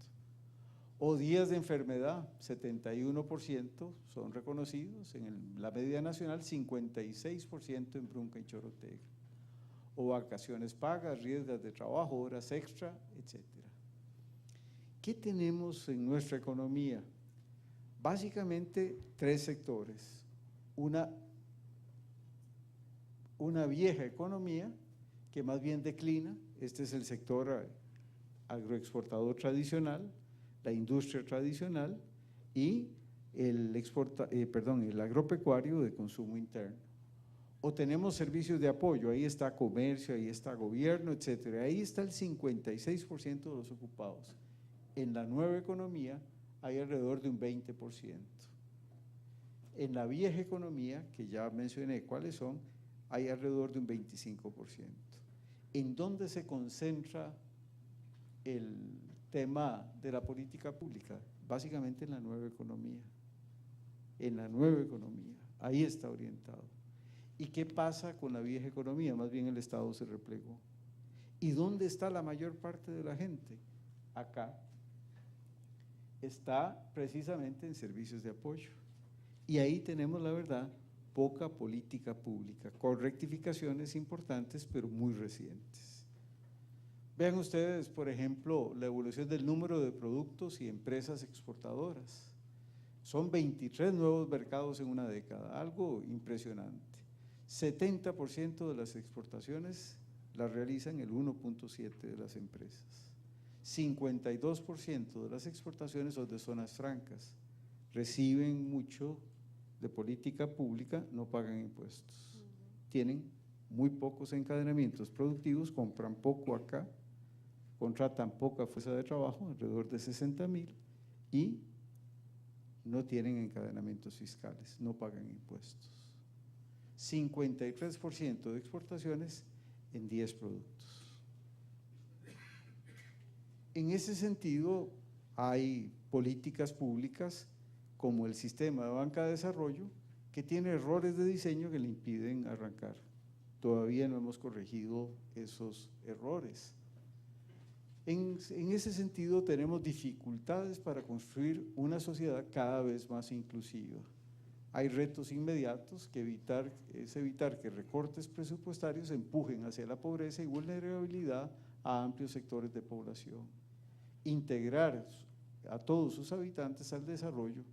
O días de enfermedad, 71% son reconocidos, en la media nacional 56% en Brunca y Chorotega. O vacaciones pagas, riesgos de trabajo, horas extra, etc. ¿Qué tenemos en nuestra economía? Básicamente 3 sectores. Una vieja economía que más bien declina, este es el sector agroexportador tradicional, la industria tradicional y el agropecuario de consumo interno. O tenemos servicios de apoyo, ahí está comercio, ahí está gobierno, etcétera. Ahí está el 56% de los ocupados. En la nueva economía hay alrededor de un 20%. En la vieja economía, que ya mencioné cuáles son, hay alrededor de un 25%. ¿En dónde se concentra el tema de la política pública? Básicamente en la nueva economía. En la nueva economía, ahí está orientado. ¿Y qué pasa con la vieja economía? Más bien el Estado se replegó. ¿Y dónde está la mayor parte de la gente? Acá. Está precisamente en servicios de apoyo. Y ahí tenemos, la verdad, poca política pública, con rectificaciones importantes, pero muy recientes. Vean ustedes, por ejemplo, la evolución del número de productos y empresas exportadoras. Son 23 nuevos mercados en una década, algo impresionante. 70% de las exportaciones las realizan el 1.7 de las empresas. 52% de las exportaciones son de zonas francas, reciben mucho de política pública, no pagan impuestos. Tienen muy pocos encadenamientos productivos, compran poco acá, contratan poca fuerza de trabajo, alrededor de 60,000, y no tienen encadenamientos fiscales, no pagan impuestos. 53% de exportaciones en 10 productos. En ese sentido, hay políticas públicas como el sistema de banca de desarrollo que tiene errores de diseño que le impiden arrancar. Todavía no hemos corregido esos errores. En ese sentido, tenemos dificultades para construir una sociedad cada vez más inclusiva. Hay retos inmediatos que evitar que recortes presupuestarios empujen hacia la pobreza y vulnerabilidad a amplios sectores de población. Integrar a todos sus habitantes al desarrollo,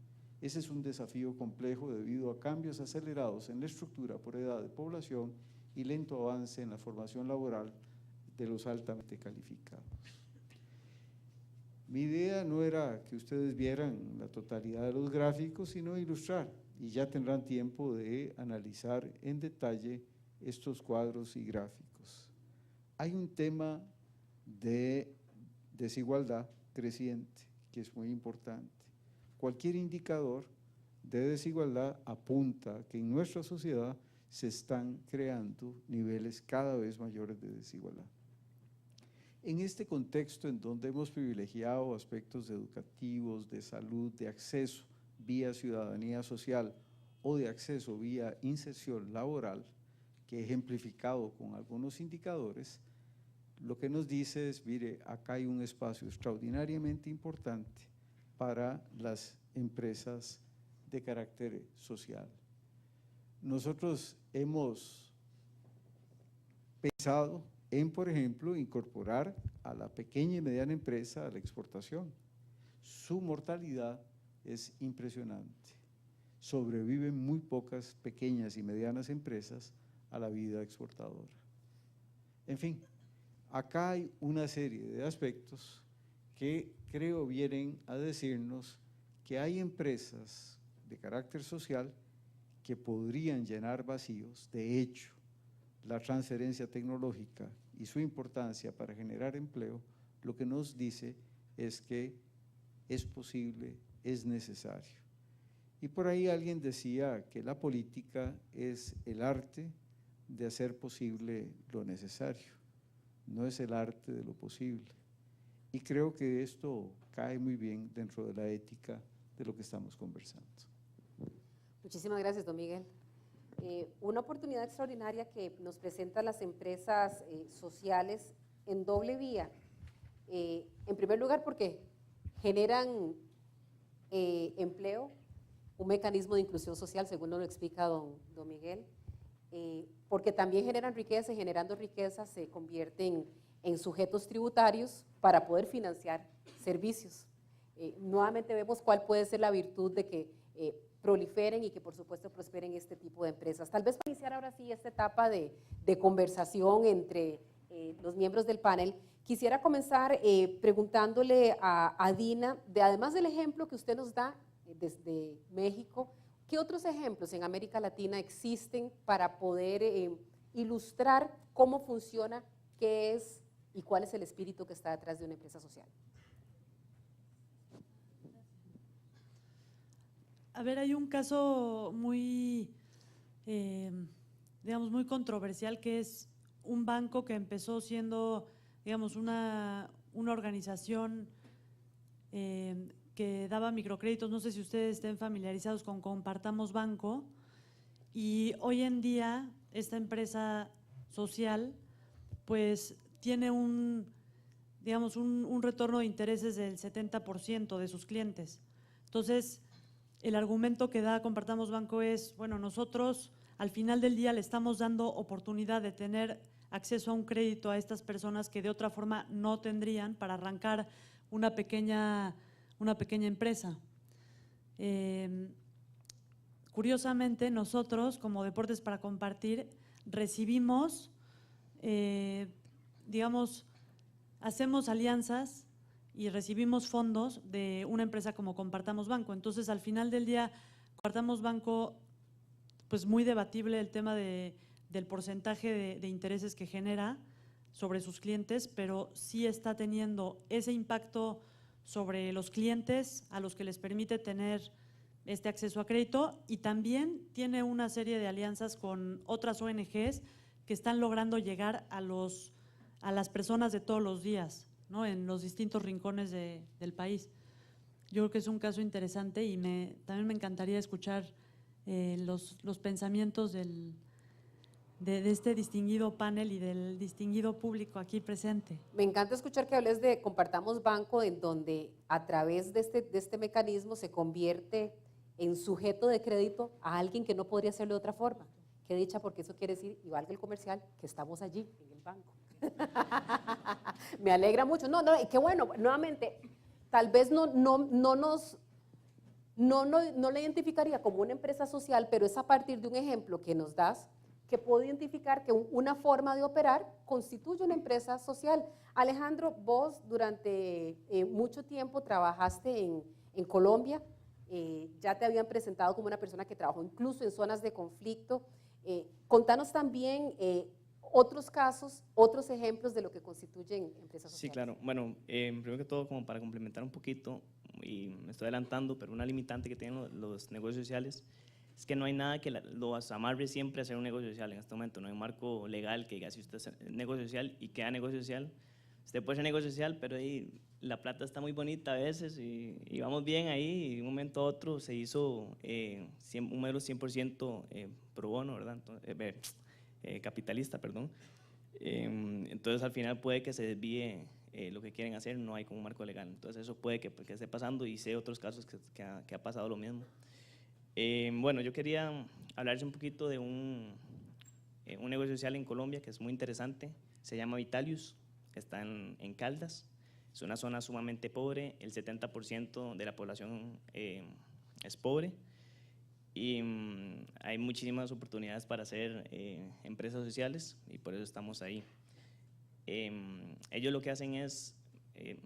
ese es un desafío complejo debido a cambios acelerados en la estructura por edad de población y lento avance en la formación laboral de los altamente calificados. Mi idea no era que ustedes vieran la totalidad de los gráficos, sino ilustrar, y ya tendrán tiempo de analizar en detalle estos cuadros y gráficos. Hay un tema de desigualdad creciente, que es muy importante. Cualquier indicador de desigualdad apunta a que en nuestra sociedad se están creando niveles cada vez mayores de desigualdad. En este contexto en donde hemos privilegiado aspectos educativos, de salud, de acceso vía ciudadanía social o de acceso vía inserción laboral, que he ejemplificado con algunos indicadores, lo que nos dice es, mire, acá hay un espacio extraordinariamente importante para las empresas de carácter social. Nosotros hemos pensado en, por ejemplo, incorporar a la pequeña y mediana empresa a la exportación. Su mortalidad es impresionante. Sobreviven muy pocas pequeñas y medianas empresas a la vida exportadora. En fin, acá hay una serie de aspectos que creo vienen a decirnos que hay empresas de carácter social que podrían llenar vacíos. De hecho, la transferencia tecnológica y su importancia para generar empleo, lo que nos dice es que es posible, es necesario. Y por ahí alguien decía que la política es el arte de hacer posible lo necesario, no es el arte de lo posible. Y creo que esto cae muy bien dentro de la ética de lo que estamos conversando. Muchísimas gracias, don Miguel. Una oportunidad extraordinaria que nos presentan las empresas sociales en doble vía. En primer lugar, porque generan empleo, un mecanismo de inclusión social, según nos lo explica don Miguel, porque también generan riqueza y generando riqueza se convierten en sujetos tributarios para poder financiar servicios. Nuevamente vemos cuál puede ser la virtud de que proliferen y que por supuesto prosperen este tipo de empresas. Tal vez para iniciar ahora sí esta etapa de conversación entre los miembros del panel, quisiera comenzar preguntándole a Dina, además del ejemplo que usted nos da desde México, ¿qué otros ejemplos en América Latina existen para poder ilustrar cómo funciona, qué es y cuál es el espíritu que está detrás de una empresa social? A ver, hay un caso muy, digamos, muy controversial, que es un banco que empezó siendo, digamos, una organización que daba microcréditos. No sé si ustedes estén familiarizados con Compartamos Banco, y hoy en día esta empresa social pues tiene digamos, un retorno de intereses del 70% de sus clientes. Entonces, el argumento que da Compartamos Banco es, bueno, nosotros al final del día le estamos dando oportunidad de tener acceso a un crédito a estas personas que de otra forma no tendrían para arrancar una pequeña empresa. Curiosamente, nosotros, como Deportes para Compartir, recibimos, digamos, hacemos alianzas y recibimos fondos de una empresa como Compartamos Banco. Entonces, al final del día, Compartamos Banco, pues muy debatible el tema del porcentaje de intereses que genera sobre sus clientes, pero sí está teniendo ese impacto sobre los clientes a los que les permite tener este acceso a crédito, y también tiene una serie de alianzas con otras ONGs que están logrando llegar a las personas de todos los días, ¿no?, en los distintos rincones del país. Yo creo que es un caso interesante y también me encantaría escuchar los pensamientos de este distinguido panel y del distinguido público aquí presente. Me encanta escuchar que hables de Compartamos Banco, en donde a través de este mecanismo se convierte en sujeto de crédito a alguien que no podría hacerlo de otra forma. Qué dicha, porque eso quiere decir, y valga el comercial, que estamos allí en el banco. Me alegra mucho. No, qué bueno. Nuevamente, tal vez no la identificaría como una empresa social, pero es a partir de un ejemplo que nos das que puedo identificar que una forma de operar constituye una empresa social. Alejandro, vos durante mucho tiempo trabajaste en Colombia, ya te habían presentado como una persona que trabajó incluso en zonas de conflicto. Contanos también otros casos, otros ejemplos de lo que constituyen empresas sociales. Sí, claro. Bueno, primero que todo, como para complementar un poquito, y me estoy adelantando, pero una limitante que tienen los negocios sociales es que no hay nada que los amarre siempre a hacer un negocio social en este momento. No hay un marco legal que diga, si usted es negocio social y queda negocio social, usted puede ser negocio social, pero ahí la plata está muy bonita a veces y vamos bien ahí, y de un momento a otro se hizo un modelo 100% pro bono, ¿verdad? Entonces, capitalista, perdón. Entonces al final puede que se desvíe lo que quieren hacer, no hay como un marco legal. Entonces eso puede que esté pasando, y sé otros casos que ha pasado lo mismo. Bueno, yo quería hablarles un poquito de un negocio social en Colombia que es muy interesante. Se llama Vitalius, está en Caldas. Es una zona sumamente pobre, el 70% de la población es pobre, y hay muchísimas oportunidades para hacer empresas sociales, y por eso estamos ahí. Ellos lo que hacen es,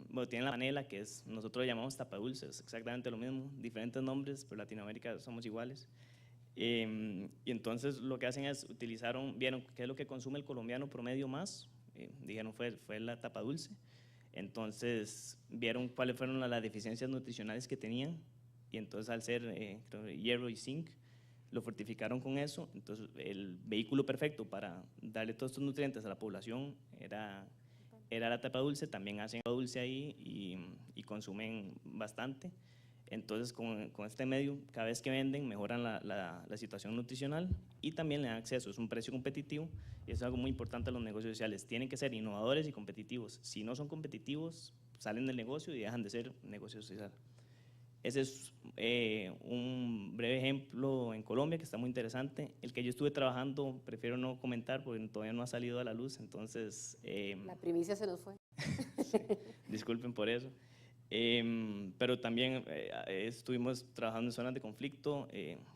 bueno, tienen la panela, que nosotros lo llamamos tapadulces, exactamente lo mismo, diferentes nombres, pero en Latinoamérica somos iguales. Y entonces lo que hacen es vieron qué es lo que consume el colombiano promedio más, dijeron fue la tapa dulce. Entonces vieron cuáles fueron las deficiencias nutricionales que tenían, y entonces al ser hierro y zinc, lo fortificaron con eso. Entonces el vehículo perfecto para darle todos estos nutrientes a la población era la tapa dulce. También hacen dulce ahí y consumen bastante. Entonces con este medio, cada vez que venden, mejoran la situación nutricional, y también le dan acceso. Es un precio competitivo, y es algo muy importante a los negocios sociales. Tienen que ser innovadores y competitivos. Si no son competitivos, salen del negocio y dejan de ser negocio social. Ese es un breve ejemplo en Colombia que está muy interesante. El que yo estuve trabajando prefiero no comentar porque todavía no ha salido a la luz, entonces… la primicia se nos fue. Sí, disculpen por eso. Pero también estuvimos trabajando en zonas de conflicto,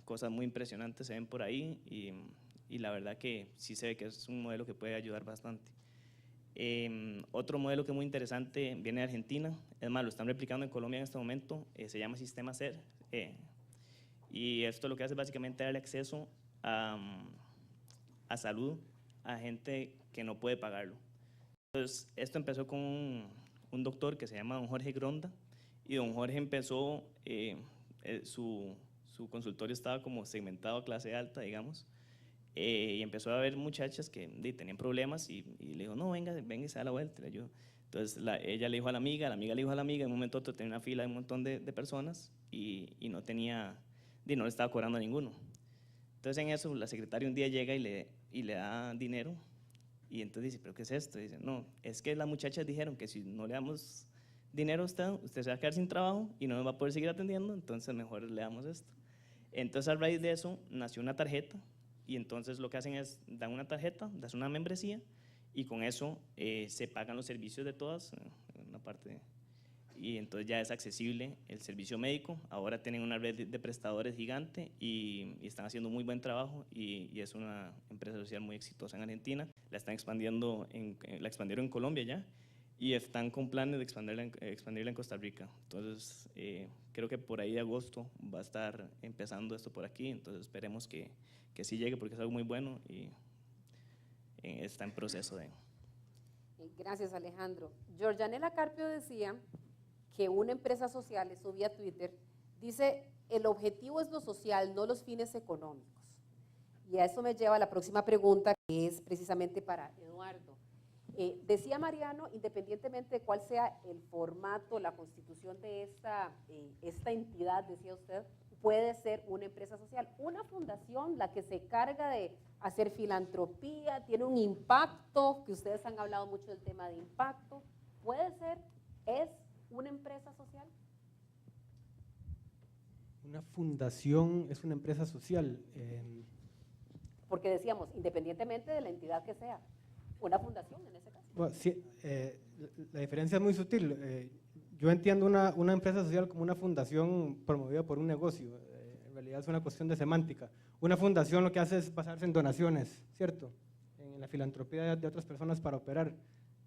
cosas muy impresionantes se ven por ahí, y la verdad que sí se ve que es un modelo que puede ayudar bastante. Otro modelo que es muy interesante viene de Argentina, es más, lo están replicando en Colombia en este momento, se llama Sistema SER, y esto lo que hace básicamente darle acceso a salud a gente que no puede pagarlo. Entonces, esto empezó con un doctor que se llama don Jorge Gronda, y don Jorge empezó, su consultorio estaba como segmentado a clase alta, digamos, y empezó a ver muchachas que tenían problemas y le dijo, no, venga y se da la vuelta, le ayudo. Entonces ella le dijo a la amiga le dijo a la amiga, en un momento otro tenía una fila de un montón de personas y no le estaba cobrando a ninguno. Entonces en eso la secretaria un día llega y le da dinero y entonces dice, ¿pero qué es esto? Y dice, no, es que las muchachas dijeron que si no le damos dinero a usted se va a quedar sin trabajo y no nos va a poder seguir atendiendo, entonces mejor le damos esto. Entonces a raíz de eso nació una tarjeta y entonces lo que hacen es, dan una tarjeta, das una membresía y con eso se pagan los servicios de todas, una parte, y entonces ya es accesible el servicio médico. Ahora tienen una red de prestadores gigante y están haciendo muy buen trabajo y es una empresa social muy exitosa en Argentina. La expandieron en Colombia ya y están con planes de expandirla en Costa Rica. Entonces creo que por ahí de agosto va a estar empezando esto por aquí, entonces esperemos que sí llegue porque es algo muy bueno y está en proceso de… Gracias, Alejandro. Georgianela Carpio decía que una empresa social, le subí a Twitter, dice, el objetivo es lo social, no los fines económicos. Y a eso me lleva a la próxima pregunta, que es precisamente para Eduardo. Decía Mariano, independientemente de cuál sea el formato, la constitución de esta entidad, decía usted, puede ser una empresa social. Una fundación, la que se carga de hacer filantropía, tiene un impacto, que ustedes han hablado mucho del tema de impacto, puede ser, es una empresa social. Una fundación es una empresa social. Porque decíamos, independientemente de la entidad que sea, una fundación en ese caso. Bueno, sí, la diferencia es muy sutil. Yo entiendo una empresa social como una fundación promovida por un negocio. En realidad es una cuestión de semántica. Una fundación lo que hace es basarse en donaciones, ¿cierto? En la filantropía de otras personas para operar.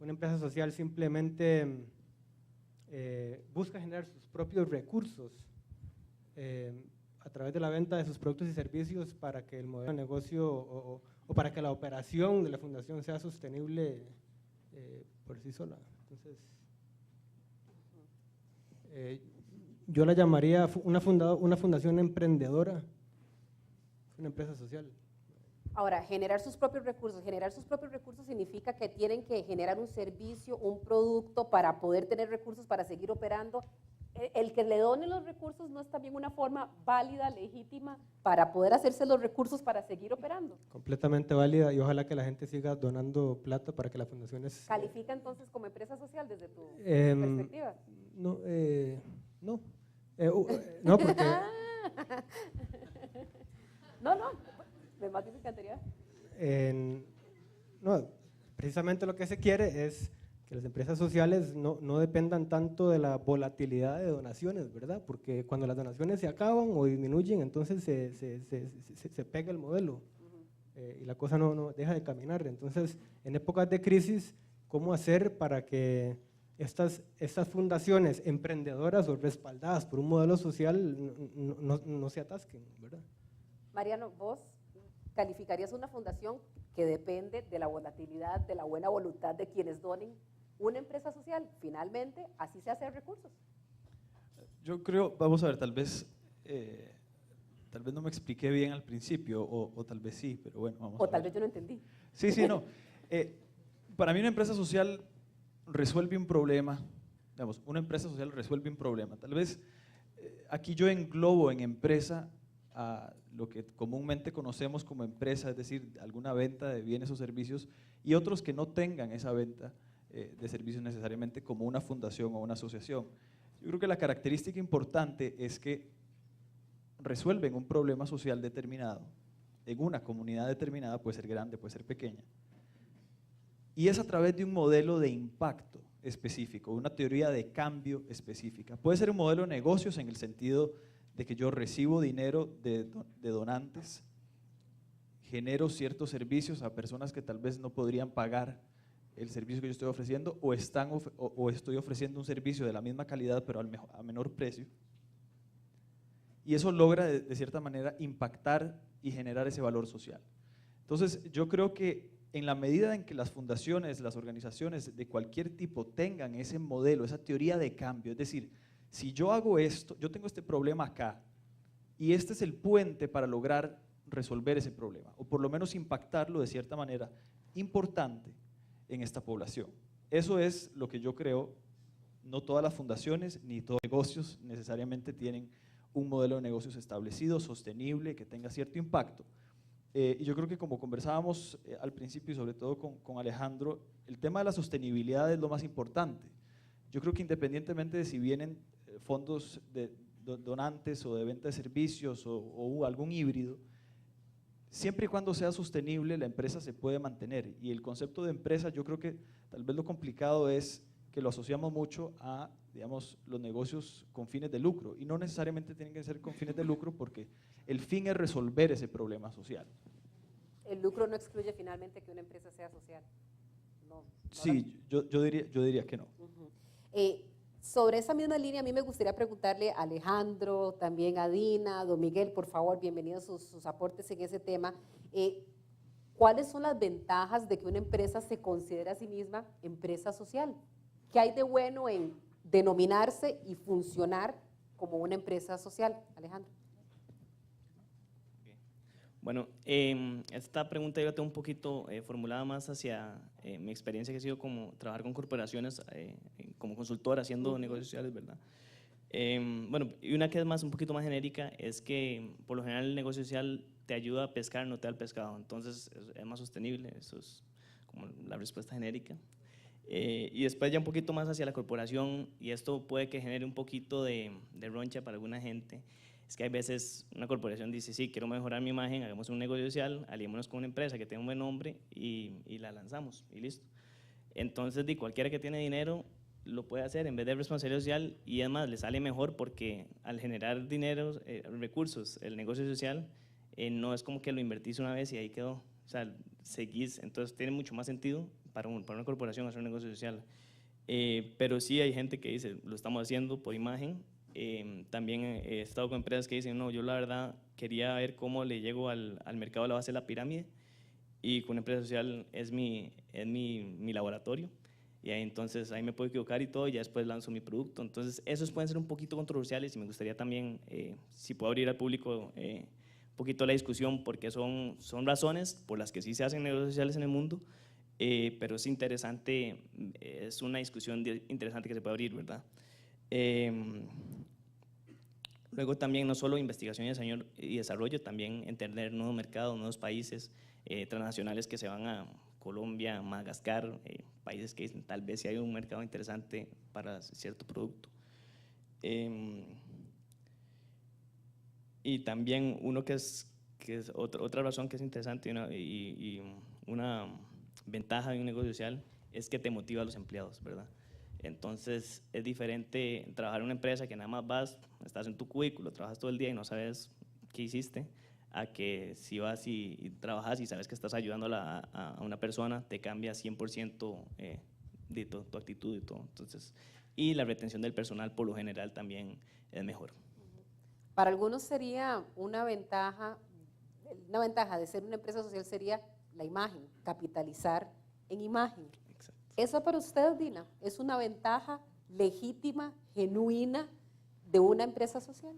Una empresa social simplemente busca generar sus propios recursos a través de la venta de sus productos y servicios para que el modelo de negocio o para que la operación de la fundación sea sostenible por sí sola. Entonces, yo la llamaría una fundación emprendedora, una empresa social. Ahora, generar sus propios recursos significa que tienen que generar un servicio, un producto para poder tener recursos para seguir operando. El que le donen los recursos no es también una forma válida, legítima, para poder hacerse los recursos para seguir operando. Completamente válida y ojalá que la gente siga donando plata para que las fundaciones… ¿Califica entonces como empresa social desde tu perspectiva? No, no, porque… No, de más que me encantaría. No, precisamente lo que se quiere es que las empresas sociales no dependan tanto de la volatilidad de donaciones, ¿verdad? Porque cuando las donaciones se acaban o disminuyen, entonces se pega el modelo y la cosa no deja de caminar. Entonces, en épocas de crisis, ¿cómo hacer para que estas fundaciones emprendedoras o respaldadas por un modelo social no se atasquen, ¿verdad? Mariano, ¿vos calificarías una fundación que depende de la volatilidad, de la buena voluntad de quienes donen? Una empresa social, finalmente, así se hace recursos. Yo creo, vamos a ver, tal vez no me expliqué bien al principio, o tal vez sí, pero bueno, vamos a ver. O tal vez yo no entendí. Sí, no. Para mí una empresa social resuelve un problema, digamos, una empresa social resuelve un problema. Tal vez aquí yo englobo en empresa a lo que comúnmente conocemos como empresa, es decir, alguna venta de bienes o servicios, y otros que no tengan esa venta de servicios necesariamente, como una fundación o una asociación. Yo creo que la característica importante es que resuelven un problema social determinado, en una comunidad determinada, puede ser grande, puede ser pequeña, y es a través de un modelo de impacto específico, una teoría de cambio específica. Puede ser un modelo de negocios en el sentido de que yo recibo dinero de donantes, genero ciertos servicios a personas que tal vez no podrían pagar el servicio que yo estoy ofreciendo, o estoy ofreciendo un servicio de la misma calidad pero a menor precio, y eso logra de cierta manera impactar y generar ese valor social. Entonces yo creo que en la medida en que las fundaciones, las organizaciones de cualquier tipo tengan ese modelo, esa teoría de cambio, es decir, si yo hago esto, yo tengo este problema acá, y este es el puente para lograr resolver ese problema, o por lo menos impactarlo de cierta manera importante en esta población. Eso es lo que yo creo. No todas las fundaciones ni todos los negocios necesariamente tienen un modelo de negocios establecido, sostenible, que tenga cierto impacto. Y yo creo que, como conversábamos al principio y sobre todo con Alejandro, el tema de la sostenibilidad es lo más importante. Yo creo que independientemente de si vienen fondos de donantes o de venta de servicios o algún híbrido, siempre y cuando sea sostenible, la empresa se puede mantener. Y el concepto de empresa, yo creo que tal vez lo complicado es que lo asociamos mucho a, digamos, los negocios con fines de lucro, y no necesariamente tienen que ser con fines de lucro, porque el fin es resolver ese problema social. El lucro no excluye finalmente que una empresa sea social. Sí, yo diría que no. Sobre esa misma línea, a mí me gustaría preguntarle a Alejandro, también a Dina, a don Miguel, por favor, bienvenidos sus aportes en ese tema. ¿Cuáles son las ventajas de que una empresa se considere a sí misma empresa social? ¿Qué hay de bueno en denominarse y funcionar como una empresa social? Alejandro. Bueno, esta pregunta yo la tengo un poquito formulada más hacia mi experiencia, que ha sido como trabajar con corporaciones como consultor haciendo negocios sociales, ¿verdad? Bueno, y una que es un poquito más genérica es que por lo general el negocio social te ayuda a pescar, no te da el pescado, entonces es más sostenible, eso es como la respuesta genérica. Y después ya un poquito más hacia la corporación, y esto puede que genere un poquito de roncha para alguna gente. Es que hay veces una corporación dice, sí, quiero mejorar mi imagen, hagamos un negocio social, aliémonos con una empresa que tenga un buen nombre y la lanzamos y listo. Entonces, cualquiera que tiene dinero lo puede hacer en vez de responsabilidad social, y además le sale mejor porque al generar dinero, recursos, el negocio social, no es como que lo invertís una vez y ahí quedó. O sea, seguís, entonces tiene mucho más sentido para una corporación hacer un negocio social. Pero sí hay gente que dice, lo estamos haciendo por imagen. También he estado con empresas que dicen, no, yo la verdad quería ver cómo le llego al mercado de la base de la pirámide, y con una empresa social es mi laboratorio, y ahí entonces ahí me puedo equivocar y todo, y ya después lanzo mi producto. Entonces esos pueden ser un poquito controversiales, y me gustaría también, si puedo abrir al público un poquito la discusión, porque son razones por las que sí se hacen negocios sociales en el mundo, pero es interesante, es una discusión interesante que se puede abrir, ¿verdad? Luego también no solo investigación y desarrollo, también entender nuevos mercados, nuevos países transnacionales que se van a Colombia, Madagascar, países que dicen tal vez si hay un mercado interesante para cierto producto. Y también uno que es otra razón que es interesante y una ventaja de un negocio social es que te motiva a los empleados, ¿verdad? Entonces es diferente trabajar en una empresa que nada más estás en tu cubículo, trabajas todo el día y no sabes qué hiciste, a que si vas y trabajas y sabes que estás ayudando a una persona, te cambia 100% de tu actitud y todo. Entonces, y la retención del personal por lo general también es mejor. Para algunos sería una ventaja de ser una empresa social sería la imagen, capitalizar en imagen. Exacto. ¿Eso para usted, Dina, es una ventaja legítima, genuina de una empresa social?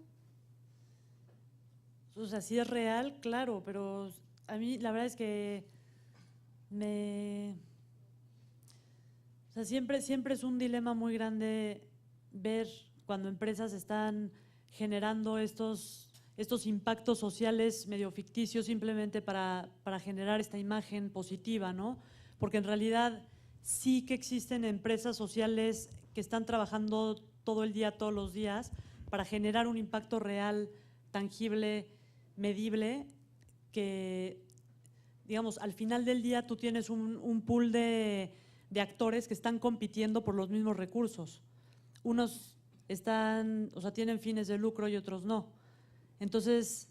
O sea, sí es real, claro, pero a mí la verdad es que o sea, siempre es un dilema muy grande ver cuando empresas están generando estos impactos sociales medio ficticios simplemente para generar esta imagen positiva, ¿no? Porque en realidad sí que existen empresas sociales que están trabajando todo el día, todos los días, para generar un impacto real, tangible, medible, que, digamos, al final del día tú tienes un pool de actores que están compitiendo por los mismos recursos. Unos tienen fines de lucro y otros no. Entonces,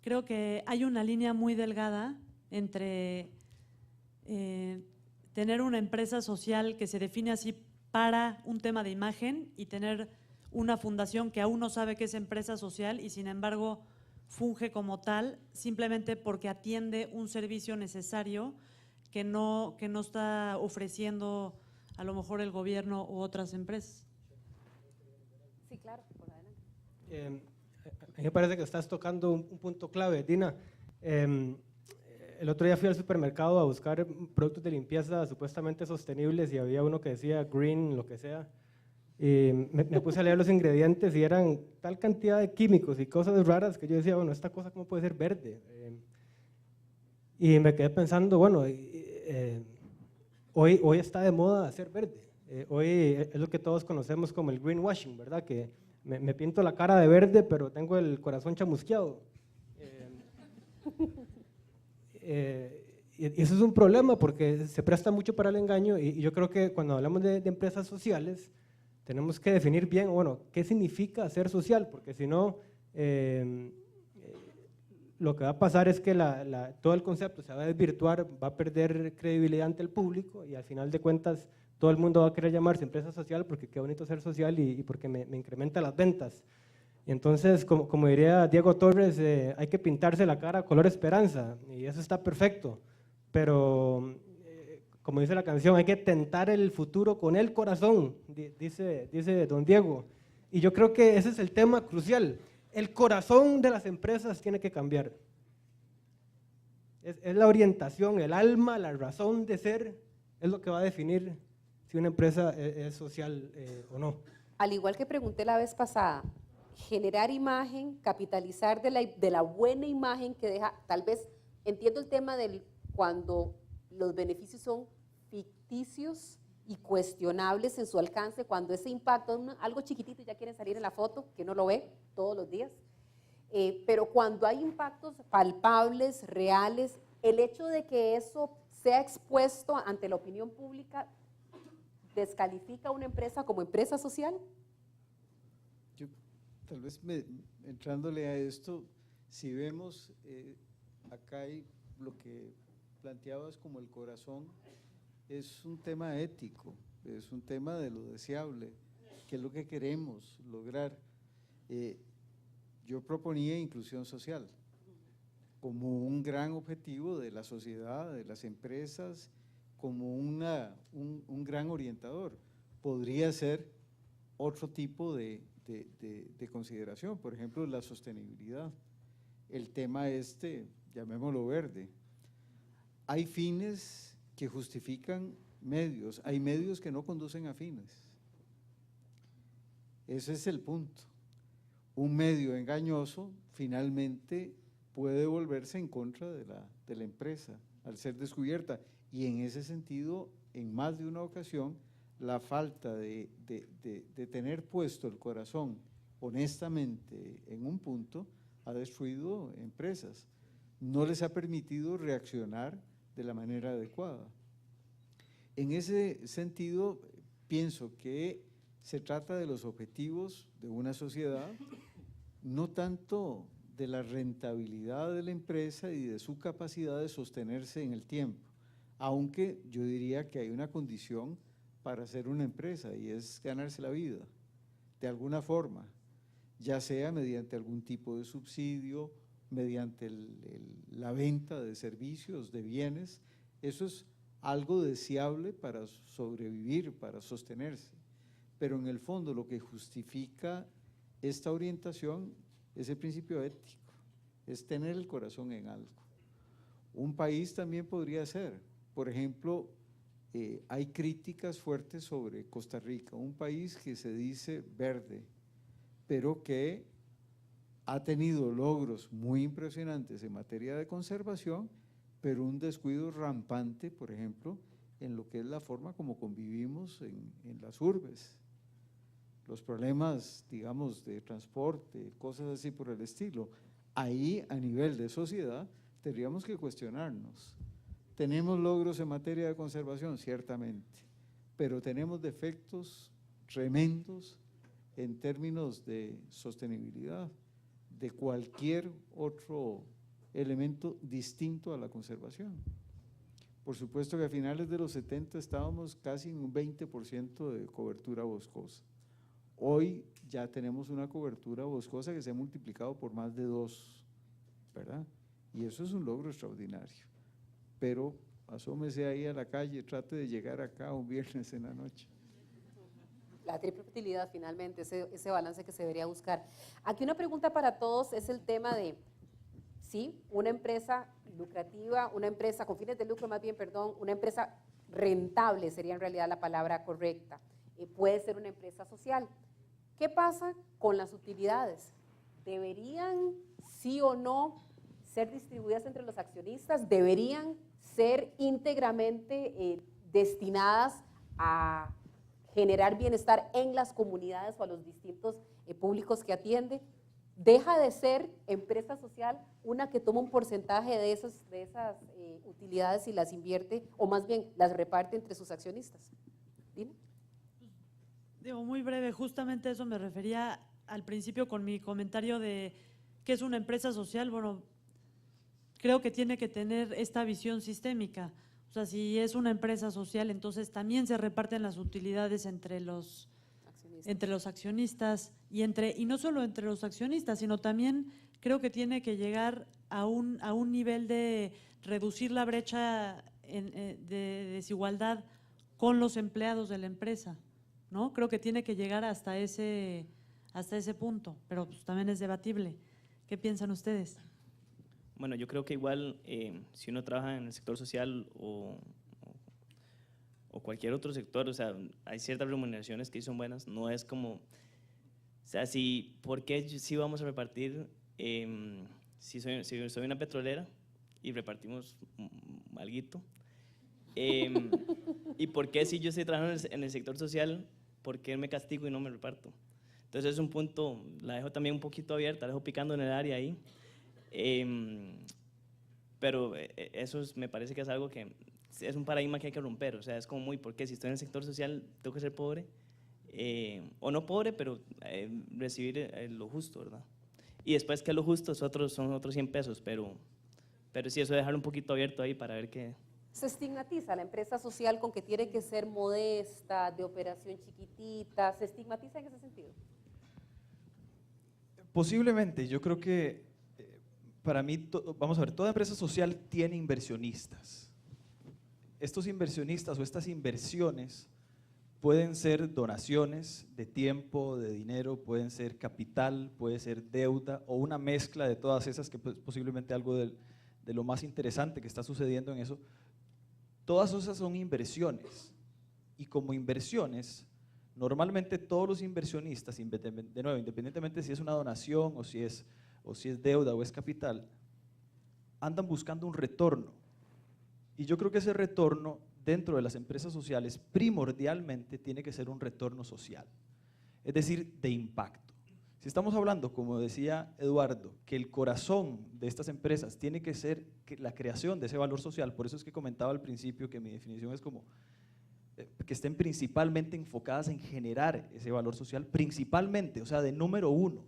creo que hay una línea muy delgada entre tener una empresa social que se define así para un tema de imagen y tener una fundación que aún no sabe qué es empresa social y sin embargo funge como tal simplemente porque atiende un servicio necesario que no está ofreciendo a lo mejor el gobierno u otras empresas. Sí, claro, por adelante. A mí me parece que estás tocando un punto clave, Dina. El otro día fui al supermercado a buscar productos de limpieza supuestamente sostenibles y había uno que decía green, lo que sea. Y me puse a leer los ingredientes y eran tal cantidad de químicos y cosas raras que yo decía, bueno, esta cosa cómo puede ser verde. Y me quedé pensando, bueno, hoy está de moda hacer verde. Hoy es lo que todos conocemos como el greenwashing, ¿verdad? Que me pinto la cara de verde, pero tengo el corazón chamusqueado. Y eso es un problema porque se presta mucho para el engaño y yo creo que cuando hablamos de empresas sociales tenemos que definir bien, bueno, qué significa ser social, porque si no, lo que va a pasar es que todo el concepto se va a desvirtuar, va a perder credibilidad ante el público y al final de cuentas todo el mundo va a querer llamarse empresa social porque qué bonito ser social y porque me incrementa las ventas. Y entonces, como diría Diego Torres, hay que pintarse la cara color esperanza y eso está perfecto, pero como dice la canción, hay que tentar el futuro con el corazón, dice don Diego. Y yo creo que ese es el tema crucial. El corazón de las empresas tiene que cambiar. Es la orientación, el alma, la razón de ser, es lo que va a definir si una empresa es social o no. Al igual que pregunté la vez pasada, generar imagen, capitalizar de la buena imagen que deja, tal vez entiendo el tema del cuando los beneficios son ficticios y cuestionables en su alcance, cuando ese impacto es algo chiquitito y ya quieren salir en la foto, que uno lo ve todos los días, pero cuando hay impactos palpables, reales, el hecho de que eso sea expuesto ante la opinión pública, ¿descalifica a una empresa como empresa social? Yo, tal vez entrándole a esto, si vemos, acá hay lo que planteabas como el corazón, es un tema ético, es un tema de lo deseable, qué es lo que queremos lograr. Yo proponía inclusión social como un gran objetivo de la sociedad, de las empresas, como un gran orientador. Podría ser otro tipo de consideración, por ejemplo, la sostenibilidad. El tema llamémoslo verde. Hay fines que justifican medios, hay medios que no conducen a fines. Ese es el punto. Un medio engañoso finalmente puede volverse en contra de la empresa al ser descubierta. Y en ese sentido, en más de una ocasión, la falta de tener puesto el corazón honestamente en un punto ha destruido empresas. No les ha permitido reaccionar de la manera adecuada. En ese sentido, pienso que se trata de los objetivos de una sociedad, no tanto de la rentabilidad de la empresa y de su capacidad de sostenerse en el tiempo, aunque yo diría que hay una condición para ser una empresa y es ganarse la vida, de alguna forma, ya sea mediante algún tipo de subsidio, mediante la venta de servicios, de bienes. Eso es algo deseable para sobrevivir, para sostenerse, pero en el fondo lo que justifica esta orientación es el principio ético, es tener el corazón en algo. Un país también podría ser, por ejemplo, hay críticas fuertes sobre Costa Rica, un país que se dice verde, pero que ha tenido logros muy impresionantes en materia de conservación, pero un descuido rampante, por ejemplo, en lo que es la forma como convivimos en las urbes. Los problemas, digamos, de transporte, cosas así por el estilo. Ahí, a nivel de sociedad, tendríamos que cuestionarnos. ¿Tenemos logros en materia de conservación? Ciertamente, pero tenemos defectos tremendos en términos de sostenibilidad, de cualquier otro elemento distinto a la conservación. Por supuesto que a finales de los 70 estábamos casi en un 20% de cobertura boscosa. Hoy ya tenemos una cobertura boscosa que se ha multiplicado por más de 2, ¿verdad? Y eso es un logro extraordinario. Pero asómese ahí a la calle, trate de llegar acá un viernes en la noche. La triple utilidad finalmente, ese balance que se debería buscar. Aquí una pregunta para todos es el tema de ¿sí? Una empresa lucrativa, una empresa con fines de lucro más bien, perdón, una empresa rentable sería en realidad la palabra correcta. Puede ser una empresa social. ¿Qué pasa con las utilidades? ¿Deberían, sí o no, ser distribuidas entre los accionistas? ¿Deberían ser íntegramente destinadas a generar bienestar en las comunidades o a los distintos públicos que atiende? ¿Deja de ser empresa social una que toma un porcentaje de esas utilidades y las invierte, o más bien las reparte entre sus accionistas? ¿Dina? Digo, muy breve, justamente eso me refería al principio con mi comentario de qué es una empresa social. Bueno, creo que tiene que tener esta visión sistémica. O sea, si es una empresa social, entonces también se reparten las utilidades entre los accionistas y no solo entre los accionistas, sino también creo que tiene que llegar a un nivel de reducir la brecha de desigualdad con los empleados de la empresa, ¿no? Creo que tiene que llegar hasta ese punto, pero pues también es debatible. ¿Qué piensan ustedes? Bueno, yo creo que igual si uno trabaja en el sector social o cualquier otro sector, o sea, hay ciertas remuneraciones que son buenas, no es como, o sea, ¿por qué sí vamos a repartir, si soy una petrolera y repartimos alguito? ¿Y por qué si yo estoy trabajando en el sector social, por qué me castigo y no me reparto? Entonces es un punto, la dejo también un poquito abierta, la dejo picando en el área ahí. Pero eso me parece que es algo que es un paradigma que hay que romper. O sea, es como muy, ¿por qué si estoy en el sector social tengo que ser pobre? O no pobre, pero recibir lo justo, ¿verdad? Y después que lo justo son otros 100 pesos, pero sí, eso dejarlo un poquito abierto ahí para ver qué. Se estigmatiza la empresa social con que tiene que ser modesta, de operación chiquitita, ¿se estigmatiza en ese sentido? Posiblemente, yo creo que para mí, vamos a ver, toda empresa social tiene inversionistas. Estos inversionistas o estas inversiones pueden ser donaciones de tiempo, de dinero, pueden ser capital, puede ser deuda o una mezcla de todas esas, que posiblemente algo de lo más interesante que está sucediendo en eso. Todas esas son inversiones y como inversiones, normalmente todos los inversionistas, de nuevo, independientemente si es una donación o si es deuda o es capital, andan buscando un retorno. Y yo creo que ese retorno dentro de las empresas sociales primordialmente tiene que ser un retorno social, es decir, de impacto. Si estamos hablando, como decía Eduardo, que el corazón de estas empresas tiene que ser la creación de ese valor social, por eso es que comentaba al principio que mi definición es como que estén principalmente enfocadas en generar ese valor social, principalmente, o sea, de número uno,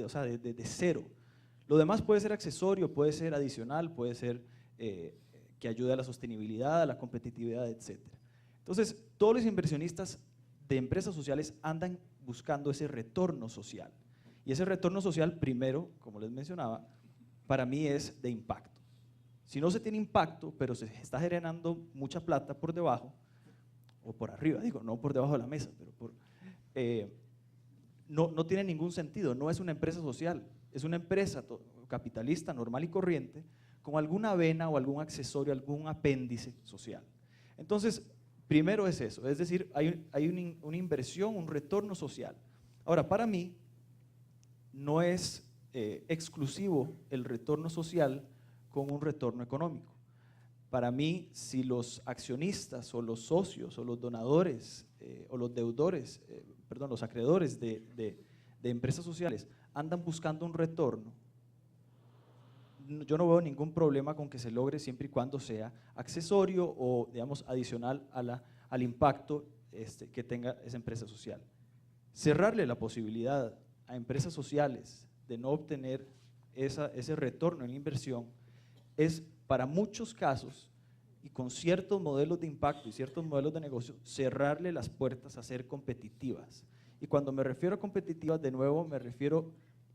o sea, de cero. Lo demás puede ser accesorio, puede ser adicional, puede ser que ayude a la sostenibilidad, a la competitividad, etc. Entonces, todos los inversionistas de empresas sociales andan buscando ese retorno social. Y ese retorno social, primero, como les mencionaba, para mí es de impacto. Si no se tiene impacto, pero se está generando mucha plata por debajo, o por arriba, digo, no por debajo de la mesa, pero no tiene ningún sentido, no es una empresa social, es una empresa capitalista normal y corriente con alguna vena o algún accesorio, algún apéndice social. Entonces, primero es eso, es decir, hay una inversión, un retorno social. Ahora, para mí, no es exclusivo el retorno social con un retorno económico. Para mí, si los accionistas o los socios o los donadores o los deudores, los acreedores de empresas sociales andan buscando un retorno, yo no veo ningún problema con que se logre siempre y cuando sea accesorio o, digamos, adicional al impacto que tenga esa empresa social. Cerrarle la posibilidad a empresas sociales de no obtener ese retorno en inversión es, para muchos casos, y con ciertos modelos de impacto y ciertos modelos de negocio, cerrarle las puertas a ser competitivas. Y cuando me refiero a competitivas, de nuevo, me refiero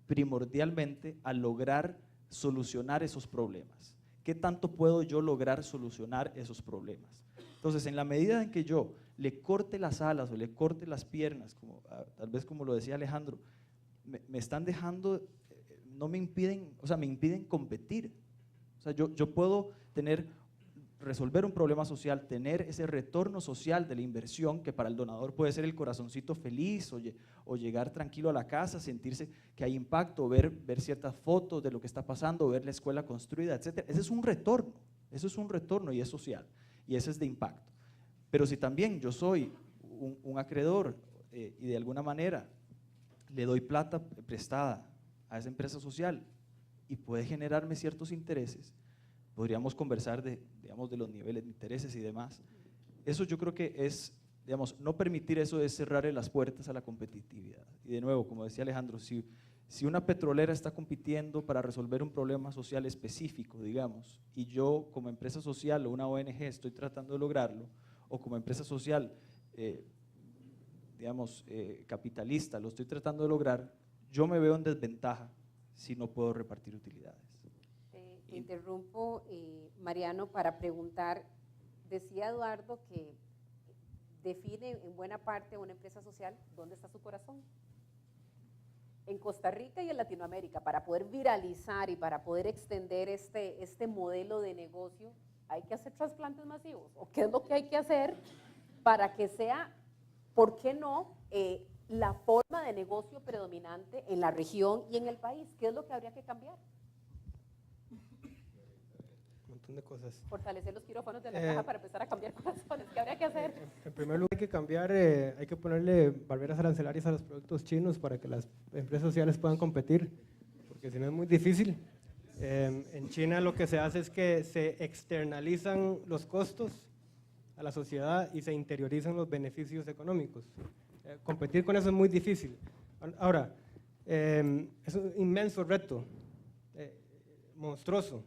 primordialmente a lograr solucionar esos problemas. ¿Qué tanto puedo yo lograr solucionar esos problemas? Entonces, en la medida en que yo le corte las alas o le corte las piernas, tal vez como lo decía Alejandro, me están dejando, no me impiden, o sea, me impiden competir. O sea, yo puedo resolver un problema social, tener ese retorno social de la inversión, que para el donador puede ser el corazoncito feliz o llegar tranquilo a la casa, sentirse que hay impacto, ver ciertas fotos de lo que está pasando, ver la escuela construida, etc. Ese es un retorno, eso es un retorno y es social, y ese es de impacto. Pero si también yo soy un acreedor y de alguna manera le doy plata prestada a esa empresa social y puede generarme ciertos intereses, podríamos conversar digamos, de los niveles de intereses y demás. Eso yo creo que es, digamos, no permitir eso es cerrarle las puertas a la competitividad. Y de nuevo, como decía Alejandro, si una petrolera está compitiendo para resolver un problema social específico, digamos, y yo como empresa social o una ONG estoy tratando de lograrlo, o como empresa social, digamos, capitalista, lo estoy tratando de lograr, yo me veo en desventaja si no puedo repartir utilidades. Te interrumpo, Mariano, para preguntar, decía Eduardo que define en buena parte una empresa social dónde está su corazón. En Costa Rica y en Latinoamérica, para poder viralizar y para poder extender este modelo de negocio, hay que hacer trasplantes masivos. ¿O qué es lo que hay que hacer para que sea, por qué no, la forma de negocio predominante en la región y en el país? ¿Qué es lo que habría que cambiar? De cosas. Fortalecer los quirófanos de la caja para empezar a cambiar corazones. ¿Qué habría que hacer? En primer lugar hay que cambiar, hay que ponerle barreras arancelarias a los productos chinos para que las empresas sociales puedan competir, porque si no es muy difícil. En China lo que se hace es que se externalizan los costos a la sociedad y se interiorizan los beneficios económicos. Competir con eso es muy difícil. Ahora, es un inmenso reto, monstruoso.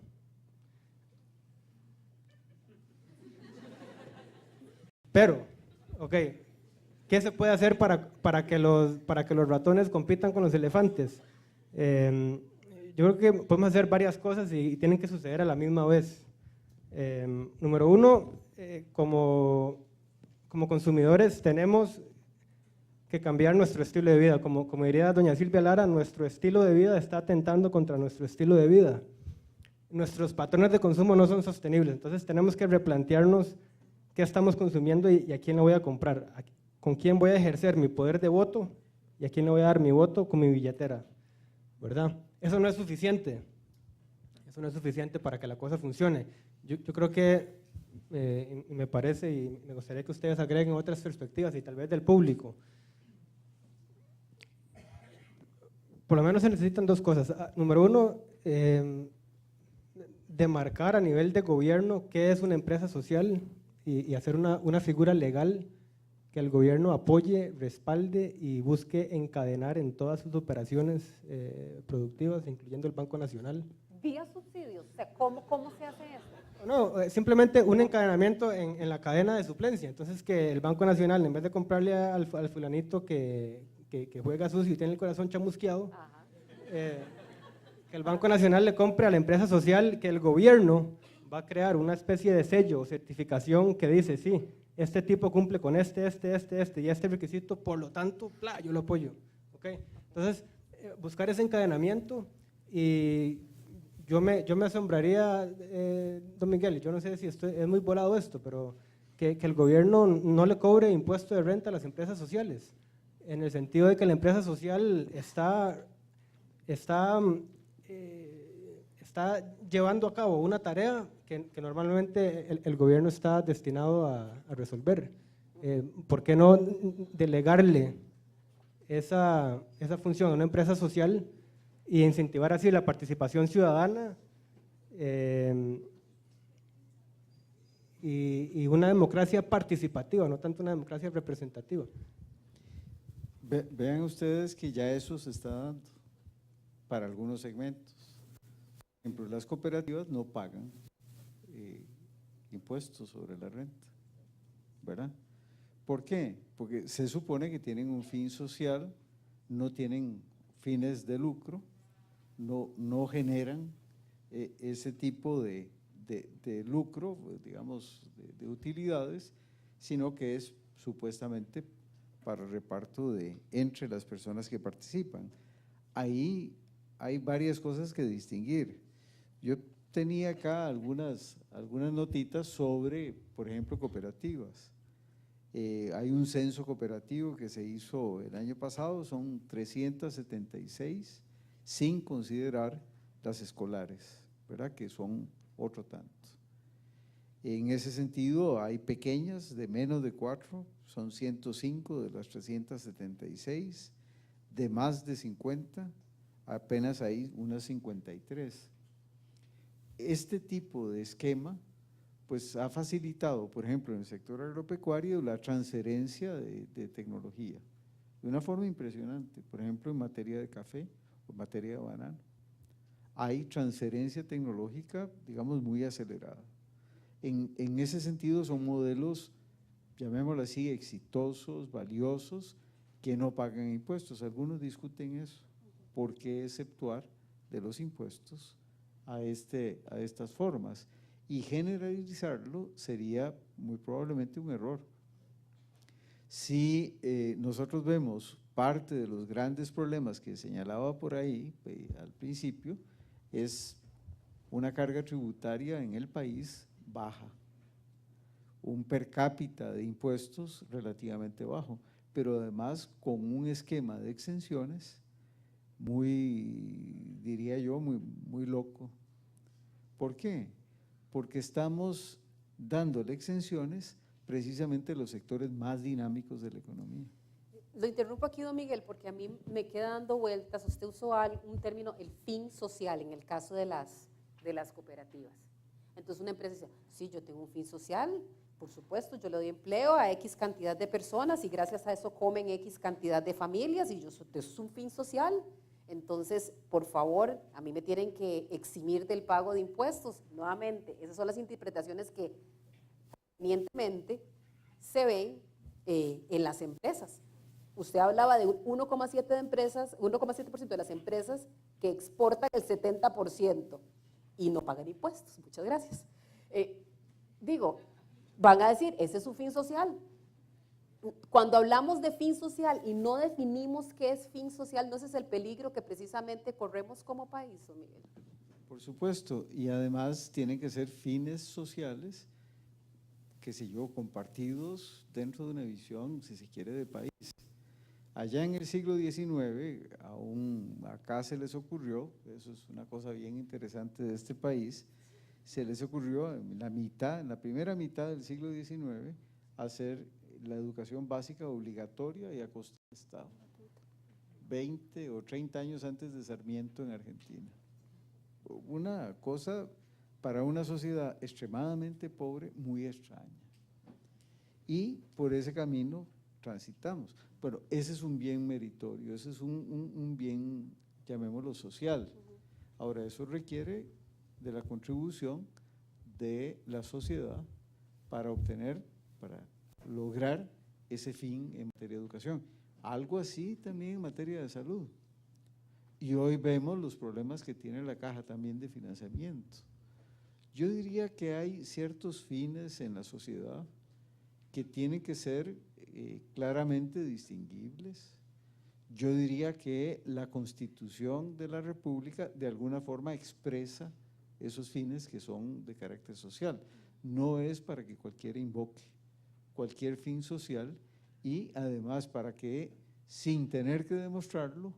Pero, ok, ¿qué se puede hacer para que los ratones compitan con los elefantes? Yo creo que podemos hacer varias cosas y tienen que suceder a la misma vez. Número uno, como consumidores tenemos que cambiar nuestro estilo de vida. Como diría doña Silvia Lara, nuestro estilo de vida está atentando contra nuestro estilo de vida. Nuestros patrones de consumo no son sostenibles, entonces tenemos que replantearnos qué estamos consumiendo y a quién le voy a comprar, con quién voy a ejercer mi poder de voto y a quién le voy a dar mi voto con mi billetera, ¿verdad? Eso no es suficiente, para que la cosa funcione. Yo creo que, y me parece, y me gustaría que ustedes agreguen otras perspectivas y tal vez del público, por lo menos se necesitan dos cosas. Número uno, demarcar a nivel de gobierno qué es una empresa social y hacer una figura legal que el gobierno apoye, respalde y busque encadenar en todas sus operaciones productivas, incluyendo el Banco Nacional. Vía subsidios, o sea, ¿cómo se hace eso? No, simplemente un encadenamiento en la cadena de suplencia. Entonces, que el Banco Nacional, en vez de comprarle al fulanito que juega sucio y tiene el corazón chamusqueado, que el Banco Nacional le compre a la empresa social, que el gobierno va a crear una especie de sello o certificación que dice, sí, este tipo cumple con este y este requisito, por lo tanto, yo lo apoyo. ¿Okay? Entonces, buscar ese encadenamiento y yo me asombraría, don Miguel, yo no sé si es muy volado esto, pero que el gobierno no le cobre impuesto de renta a las empresas sociales, en el sentido de que la empresa social está llevando a cabo una tarea que normalmente el gobierno está destinado a resolver. ¿Por qué no delegarle esa función a una empresa social y incentivar así la participación ciudadana y una democracia participativa, no tanto una democracia representativa? Vean ustedes que ya eso se está dando para algunos segmentos. Por ejemplo, las cooperativas no pagan impuestos sobre la renta, ¿verdad? ¿Por qué? Porque se supone que tienen un fin social, no tienen fines de lucro, no generan ese tipo de lucro, digamos, de utilidades, sino que es supuestamente para reparto entre las personas que participan. Ahí hay varias cosas que distinguir. Yo tenía acá algunas notitas sobre, por ejemplo, cooperativas. Hay un censo cooperativo que se hizo el año pasado, son 376, sin considerar las escolares, ¿verdad? Que son otro tanto. En ese sentido, hay pequeñas de menos de 4, son 105 de las 376, de más de 50, apenas hay unas 53. Este tipo de esquema pues ha facilitado, por ejemplo, en el sector agropecuario, la transferencia de tecnología de una forma impresionante. Por ejemplo, en materia de café o en materia de banano, hay transferencia tecnológica, digamos, muy acelerada. En ese sentido son modelos, llamémoslo así, exitosos, valiosos, que no pagan impuestos. Algunos discuten eso, ¿por qué exceptuar de los impuestos a estas formas? Y generalizarlo sería muy probablemente un error. Si nosotros vemos parte de los grandes problemas que señalaba por ahí al principio, es una carga tributaria en el país baja, un per cápita de impuestos relativamente bajo, pero además con un esquema de exenciones muy, diría yo, muy loco. ¿Por qué? Porque estamos dándole exenciones precisamente a los sectores más dinámicos de la economía. Lo interrumpo aquí, don Miguel, porque a mí me queda dando vueltas. Usted usó un término, el fin social, en el caso de las cooperativas. Entonces una empresa dice, sí, yo tengo un fin social, por supuesto, yo le doy empleo a X cantidad de personas y gracias a eso comen X cantidad de familias y eso es un fin social. Entonces, por favor, a mí me tienen que eximir del pago de impuestos. Nuevamente, esas son las interpretaciones que convenientemente se ven en las empresas. Usted hablaba de 1,7% de empresas, 1,7% de las empresas que exportan el 70% y no pagan impuestos. Muchas gracias. Digo, van a decir, ese es su fin social. Cuando hablamos de fin social y no definimos qué es fin social, ¿no ese es el peligro que precisamente corremos como país, don Miguel? Por supuesto, y además tienen que ser fines sociales, qué sé yo, compartidos dentro de una visión, si se quiere, de país. Allá en el siglo XIX, aún acá se les ocurrió, eso es una cosa bien interesante de este país, se les ocurrió en la primera mitad del siglo XIX, hacer la educación básica obligatoria y a costa del Estado, 20 o 30 años antes de Sarmiento en Argentina. Una cosa para una sociedad extremadamente pobre, muy extraña. Y por ese camino transitamos. Bueno, ese es un bien meritorio, ese es un bien, llamémoslo social. Ahora, eso requiere de la contribución de la sociedad para lograr ese fin en materia de educación. Algo así también en materia de salud. Y hoy vemos los problemas que tiene la caja también de financiamiento. Yo diría que hay ciertos fines en la sociedad que tienen que ser claramente distinguibles. Yo diría que la Constitución de la República de alguna forma expresa esos fines que son de carácter social. No es para que cualquiera invoque cualquier fin social y además para que, sin tener que demostrarlo,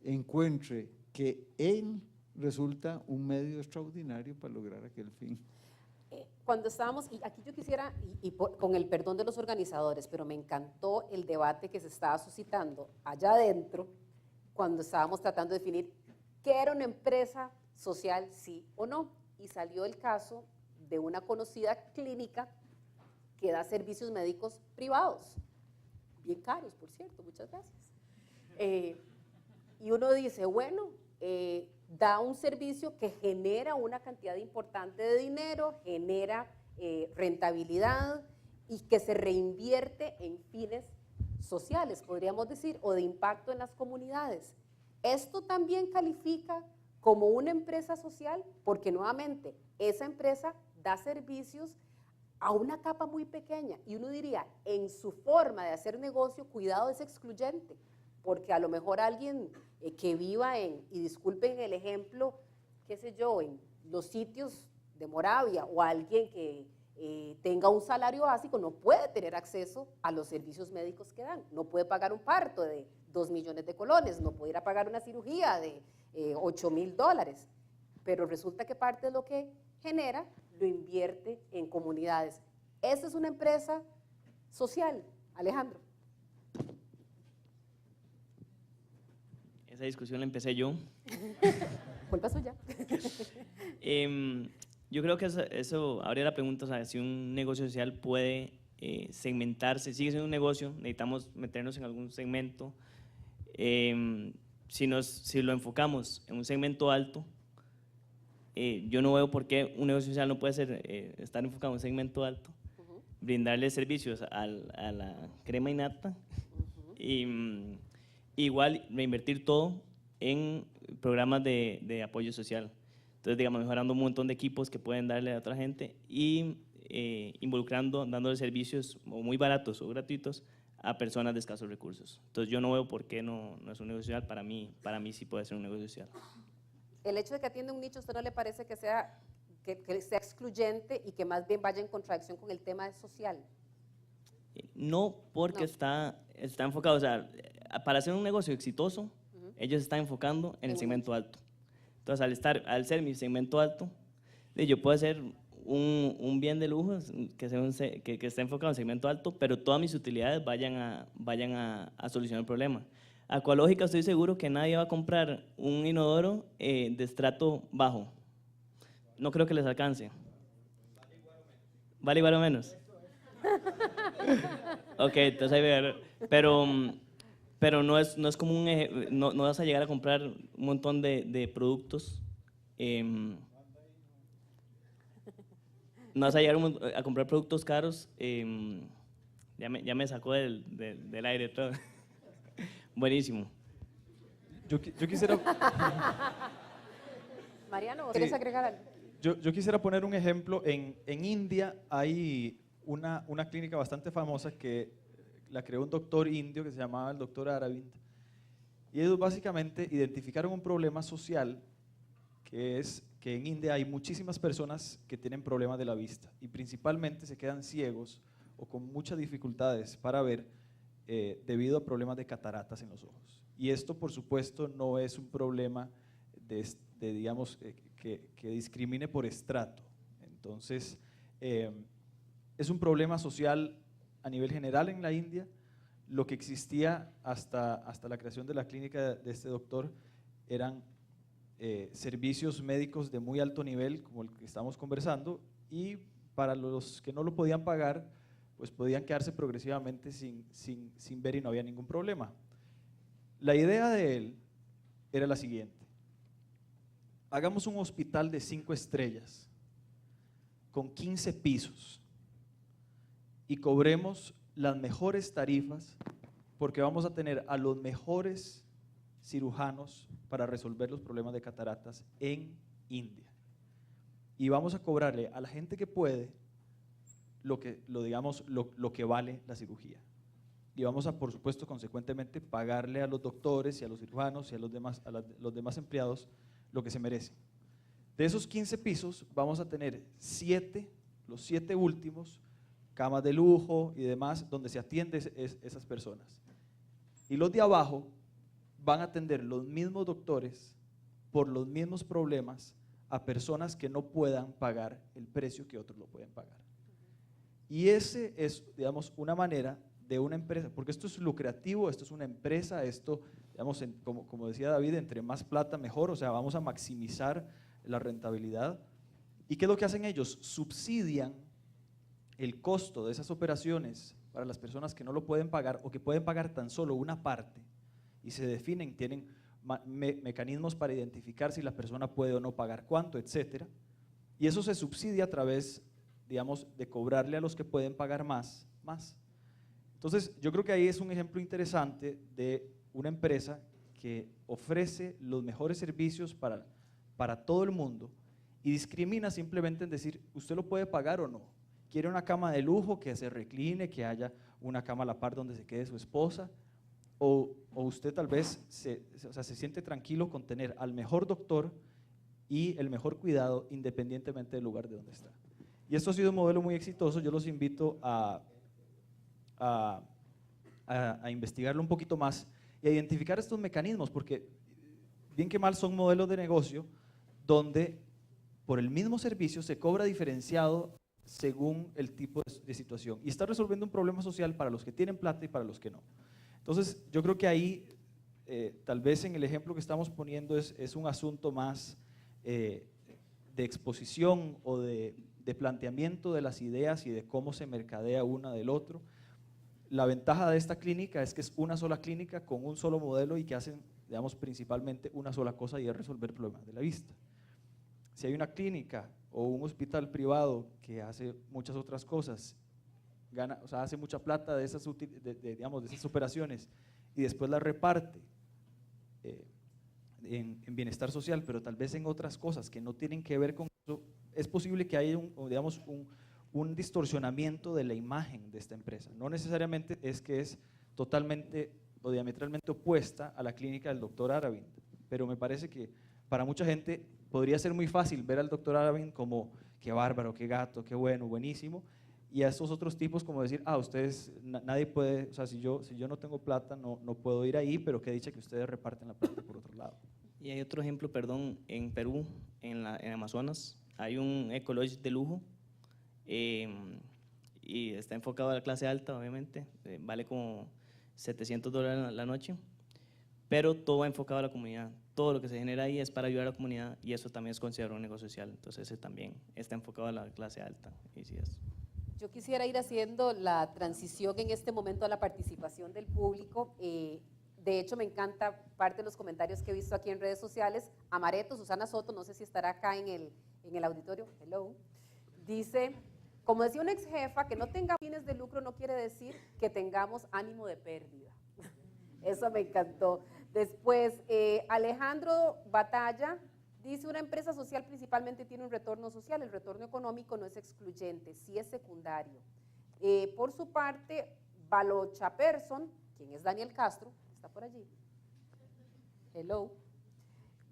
encuentre que él resulta un medio extraordinario para lograr aquel fin. Cuando estábamos, y aquí yo quisiera, con el perdón de los organizadores, pero me encantó el debate que se estaba suscitando allá adentro, cuando estábamos tratando de definir qué era una empresa social, sí o no, y salió el caso de una conocida clínica que da servicios médicos privados, bien caros, por cierto, muchas gracias. Y uno dice, bueno, da un servicio que genera una cantidad importante de dinero, genera rentabilidad y que se reinvierte en fines sociales, podríamos decir, o de impacto en las comunidades. Esto también califica como una empresa social, porque nuevamente esa empresa da servicios a una capa muy pequeña y uno diría, en su forma de hacer negocio, cuidado, es excluyente, porque a lo mejor alguien que viva y disculpen el ejemplo, qué sé yo, en los sitios de Moravia, o alguien que tenga un salario básico no puede tener acceso a los servicios médicos que dan, no puede pagar un parto de 2 millones de colones, no puede ir a pagar una cirugía de $8,000, pero resulta que parte de lo que genera lo invierte en comunidades. Esta es una empresa social, Alejandro. Esa discusión la empecé yo. Culpa suya. Yo creo que eso habría la pregunta, o sea, si un negocio social puede segmentarse, sigue siendo un negocio, necesitamos meternos en algún segmento. Si lo enfocamos en un segmento alto, yo no veo por qué un negocio social no puede estar enfocado en un segmento alto, brindarle servicios a la crema innata, y igual reinvertir todo en programas de apoyo social. Entonces, digamos, mejorando un montón de equipos que pueden darle a otra gente y involucrando, dándole servicios o muy baratos o gratuitos a personas de escasos recursos. Entonces, yo no veo por qué no es un negocio social. Para mí sí puede ser un negocio social. El hecho de que atienda un nicho, ¿a usted no le parece que sea excluyente y que más bien vaya en contradicción con el tema social? No, porque está enfocado, o sea, para hacer un negocio exitoso, ellos están enfocando en el segmento alto. Entonces, al ser mi segmento alto, yo puedo hacer un bien de lujo que esté enfocado en el segmento alto, pero todas mis utilidades vayan a solucionar el problema. Aqualógica, estoy seguro que nadie va a comprar un inodoro de estrato bajo. No creo que les alcance. ¿Vale igual o menos? Ok, entonces ahí ver. Pero no es como no vas a llegar a comprar un montón de productos. No vas a llegar a comprar productos caros. Ya me sacó del aire todo. Buenísimo. Yo quisiera... Mariano, ¿quieres agregar algo? Yo quisiera poner un ejemplo. En India hay una clínica bastante famosa que la creó un doctor indio que se llamaba el doctor Aravind. Y ellos básicamente identificaron un problema social, que es que en India hay muchísimas personas que tienen problemas de la vista y principalmente se quedan ciegos o con muchas dificultades para ver debido a problemas de cataratas en los ojos. Y esto, por supuesto, no es un problema digamos, que discrimine por estrato. Entonces, es un problema social a nivel general en la India. Lo que existía hasta la creación de la clínica de este doctor eran servicios médicos de muy alto nivel, como el que estamos conversando, y para los que no lo podían pagar, pues podían quedarse progresivamente sin ver y no había ningún problema. La idea de él era la siguiente: hagamos un hospital de 5 estrellas con 15 pisos y cobremos las mejores tarifas porque vamos a tener a los mejores cirujanos para resolver los problemas de cataratas en India. Y vamos a cobrarle a la gente que puede lo que vale la cirugía. Y vamos a, por supuesto, consecuentemente, pagarle a los doctores y a los cirujanos y a los demás empleados lo que se merecen. De esos 15 pisos vamos a tener los 7 últimos, camas de lujo y demás, donde se atienden esas personas. Y los de abajo van a atender los mismos doctores por los mismos problemas a personas que no puedan pagar el precio que otros lo pueden pagar. Y ese es, digamos, una manera de una empresa, porque esto es lucrativo, esto es una empresa, esto, digamos, como decía David, entre más plata mejor, o sea, vamos a maximizar la rentabilidad. ¿Y qué es lo que hacen ellos? Subsidian el costo de esas operaciones para las personas que no lo pueden pagar o que pueden pagar tan solo una parte, y se definen, tienen mecanismos para identificar si la persona puede o no pagar cuánto, etcétera, y eso se subsidia a través, digamos, de cobrarle a los que pueden pagar más. Entonces, yo creo que ahí es un ejemplo interesante de una empresa que ofrece los mejores servicios para todo el mundo y discrimina simplemente en decir, usted lo puede pagar o no. Quiere una cama de lujo que se recline, que haya una cama a la par donde se quede su esposa. o usted tal vez se siente tranquilo con tener al mejor doctor y el mejor cuidado independientemente del lugar de donde está. Y esto ha sido un modelo muy exitoso. Yo los invito a investigarlo un poquito más y a identificar estos mecanismos, porque bien que mal son modelos de negocio donde por el mismo servicio se cobra diferenciado según el tipo de situación y está resolviendo un problema social para los que tienen plata y para los que no. Entonces yo creo que ahí tal vez en el ejemplo que estamos poniendo es un asunto más de exposición o de planteamiento de las ideas y de cómo se mercadea una del otro. La ventaja de esta clínica es que es una sola clínica con un solo modelo y que hacen, digamos, principalmente una sola cosa y es resolver problemas de la vista. Si hay una clínica o un hospital privado que hace muchas otras cosas, hace mucha plata de esas, digamos, de esas operaciones y después las reparte en bienestar social, pero tal vez en otras cosas que no tienen que ver con eso, es posible que haya un distorsionamiento de la imagen de esta empresa. No necesariamente es que es totalmente o diametralmente opuesta a la clínica del doctor Aravind, pero me parece que para mucha gente podría ser muy fácil ver al doctor Aravind como qué bárbaro, qué gato, qué bueno, buenísimo, y a estos otros tipos como decir, ustedes, nadie puede, o sea, si yo no tengo plata no puedo ir ahí, pero qué dicha que ustedes reparten la plata por otro lado. Y hay otro ejemplo, perdón, en Perú, en Amazonas, hay un Ecolodge de lujo y está enfocado a la clase alta, obviamente, vale como $700 la noche, pero todo va enfocado a la comunidad. Todo lo que se genera ahí es para ayudar a la comunidad y eso también es considerado un negocio social, entonces ese también está enfocado a la clase alta. Y sí es. Yo quisiera ir haciendo la transición en este momento a la participación del público. De hecho, me encanta parte de los comentarios que he visto aquí en redes sociales. Amareto, Susana Soto, no sé si estará acá en el auditorio, hello, dice, como decía una ex jefa, que no tengamos fines de lucro no quiere decir que tengamos ánimo de pérdida. Eso me encantó. Después, Alejandro Batalla dice, una empresa social principalmente tiene un retorno social, el retorno económico no es excluyente, sí es secundario. Por su parte, Balocha Person, quien es Daniel Castro, está por allí, hello,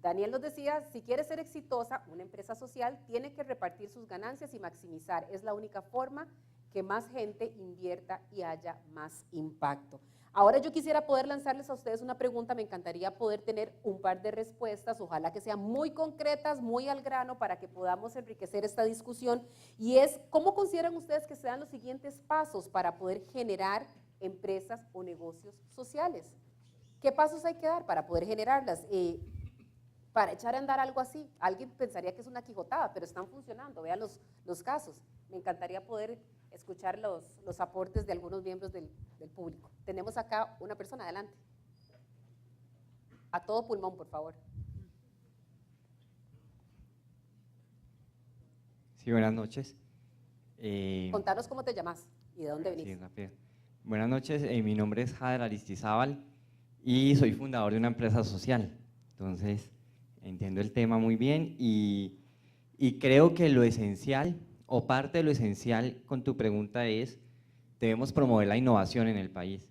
Daniel nos decía, si quiere ser exitosa, una empresa social tiene que repartir sus ganancias y maximizar, es la única forma que más gente invierta y haya más impacto. Ahora yo quisiera poder lanzarles a ustedes una pregunta, me encantaría poder tener un par de respuestas, ojalá que sean muy concretas, muy al grano para que podamos enriquecer esta discusión, y es, ¿cómo consideran ustedes que sean los siguientes pasos para poder generar empresas o negocios sociales? ¿Qué pasos hay que dar para poder generarlas? Para echar a andar algo así, alguien pensaría que es una quijotada, pero están funcionando, vean los casos. Me encantaría poder escuchar los aportes de algunos miembros del público. Tenemos acá una persona, adelante. A todo pulmón, por favor. Sí, buenas noches. Contanos cómo te llamas y de dónde venís. Sí, rápido. Buenas noches, mi nombre es Jader Aristizábal y soy fundador de una empresa social. Entonces, entiendo el tema muy bien y creo que lo esencial o parte de lo esencial con tu pregunta es, debemos promover la innovación en el país.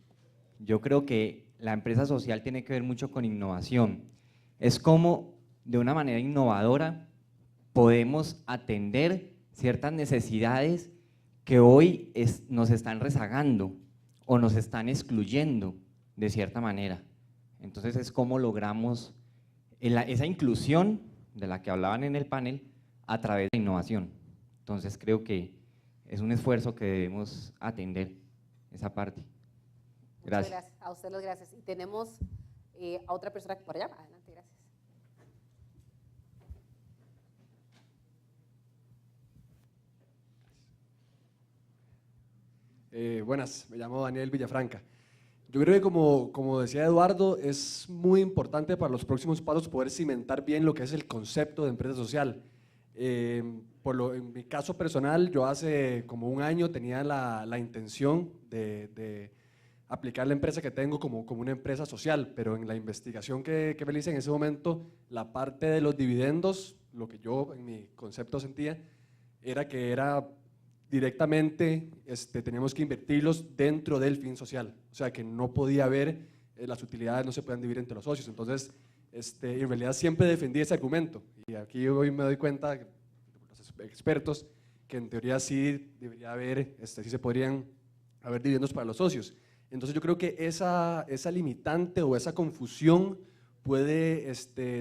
Yo creo que la empresa social tiene que ver mucho con innovación. Es como de una manera innovadora podemos atender ciertas necesidades que hoy nos están rezagando o nos están excluyendo de cierta manera. Entonces es como logramos esa inclusión de la que hablaban en el panel a través de la innovación. Entonces creo que es un esfuerzo que debemos atender, esa parte. Gracias. Muchas gracias, a usted las gracias. Y tenemos a otra persona por allá, adelante, gracias. Buenas, me llamo Daniel Villafranca. Yo creo que como decía Eduardo, es muy importante para los próximos pasos poder cimentar bien lo que es el concepto de empresa social. En mi caso personal, yo hace como un año tenía la intención de aplicar la empresa que tengo como una empresa social, pero en la investigación que me hice en ese momento, la parte de los dividendos, lo que yo en mi concepto sentía, era que era directamente teníamos que invertirlos dentro del fin social, o sea que no podía haber las utilidades no se puedan dividir entre los socios. Entonces, en realidad siempre defendí ese argumento y aquí hoy me doy cuenta, los expertos, que en teoría sí debería haber, sí se podrían haber dividendos para los socios. Entonces yo creo que esa limitante o esa confusión puede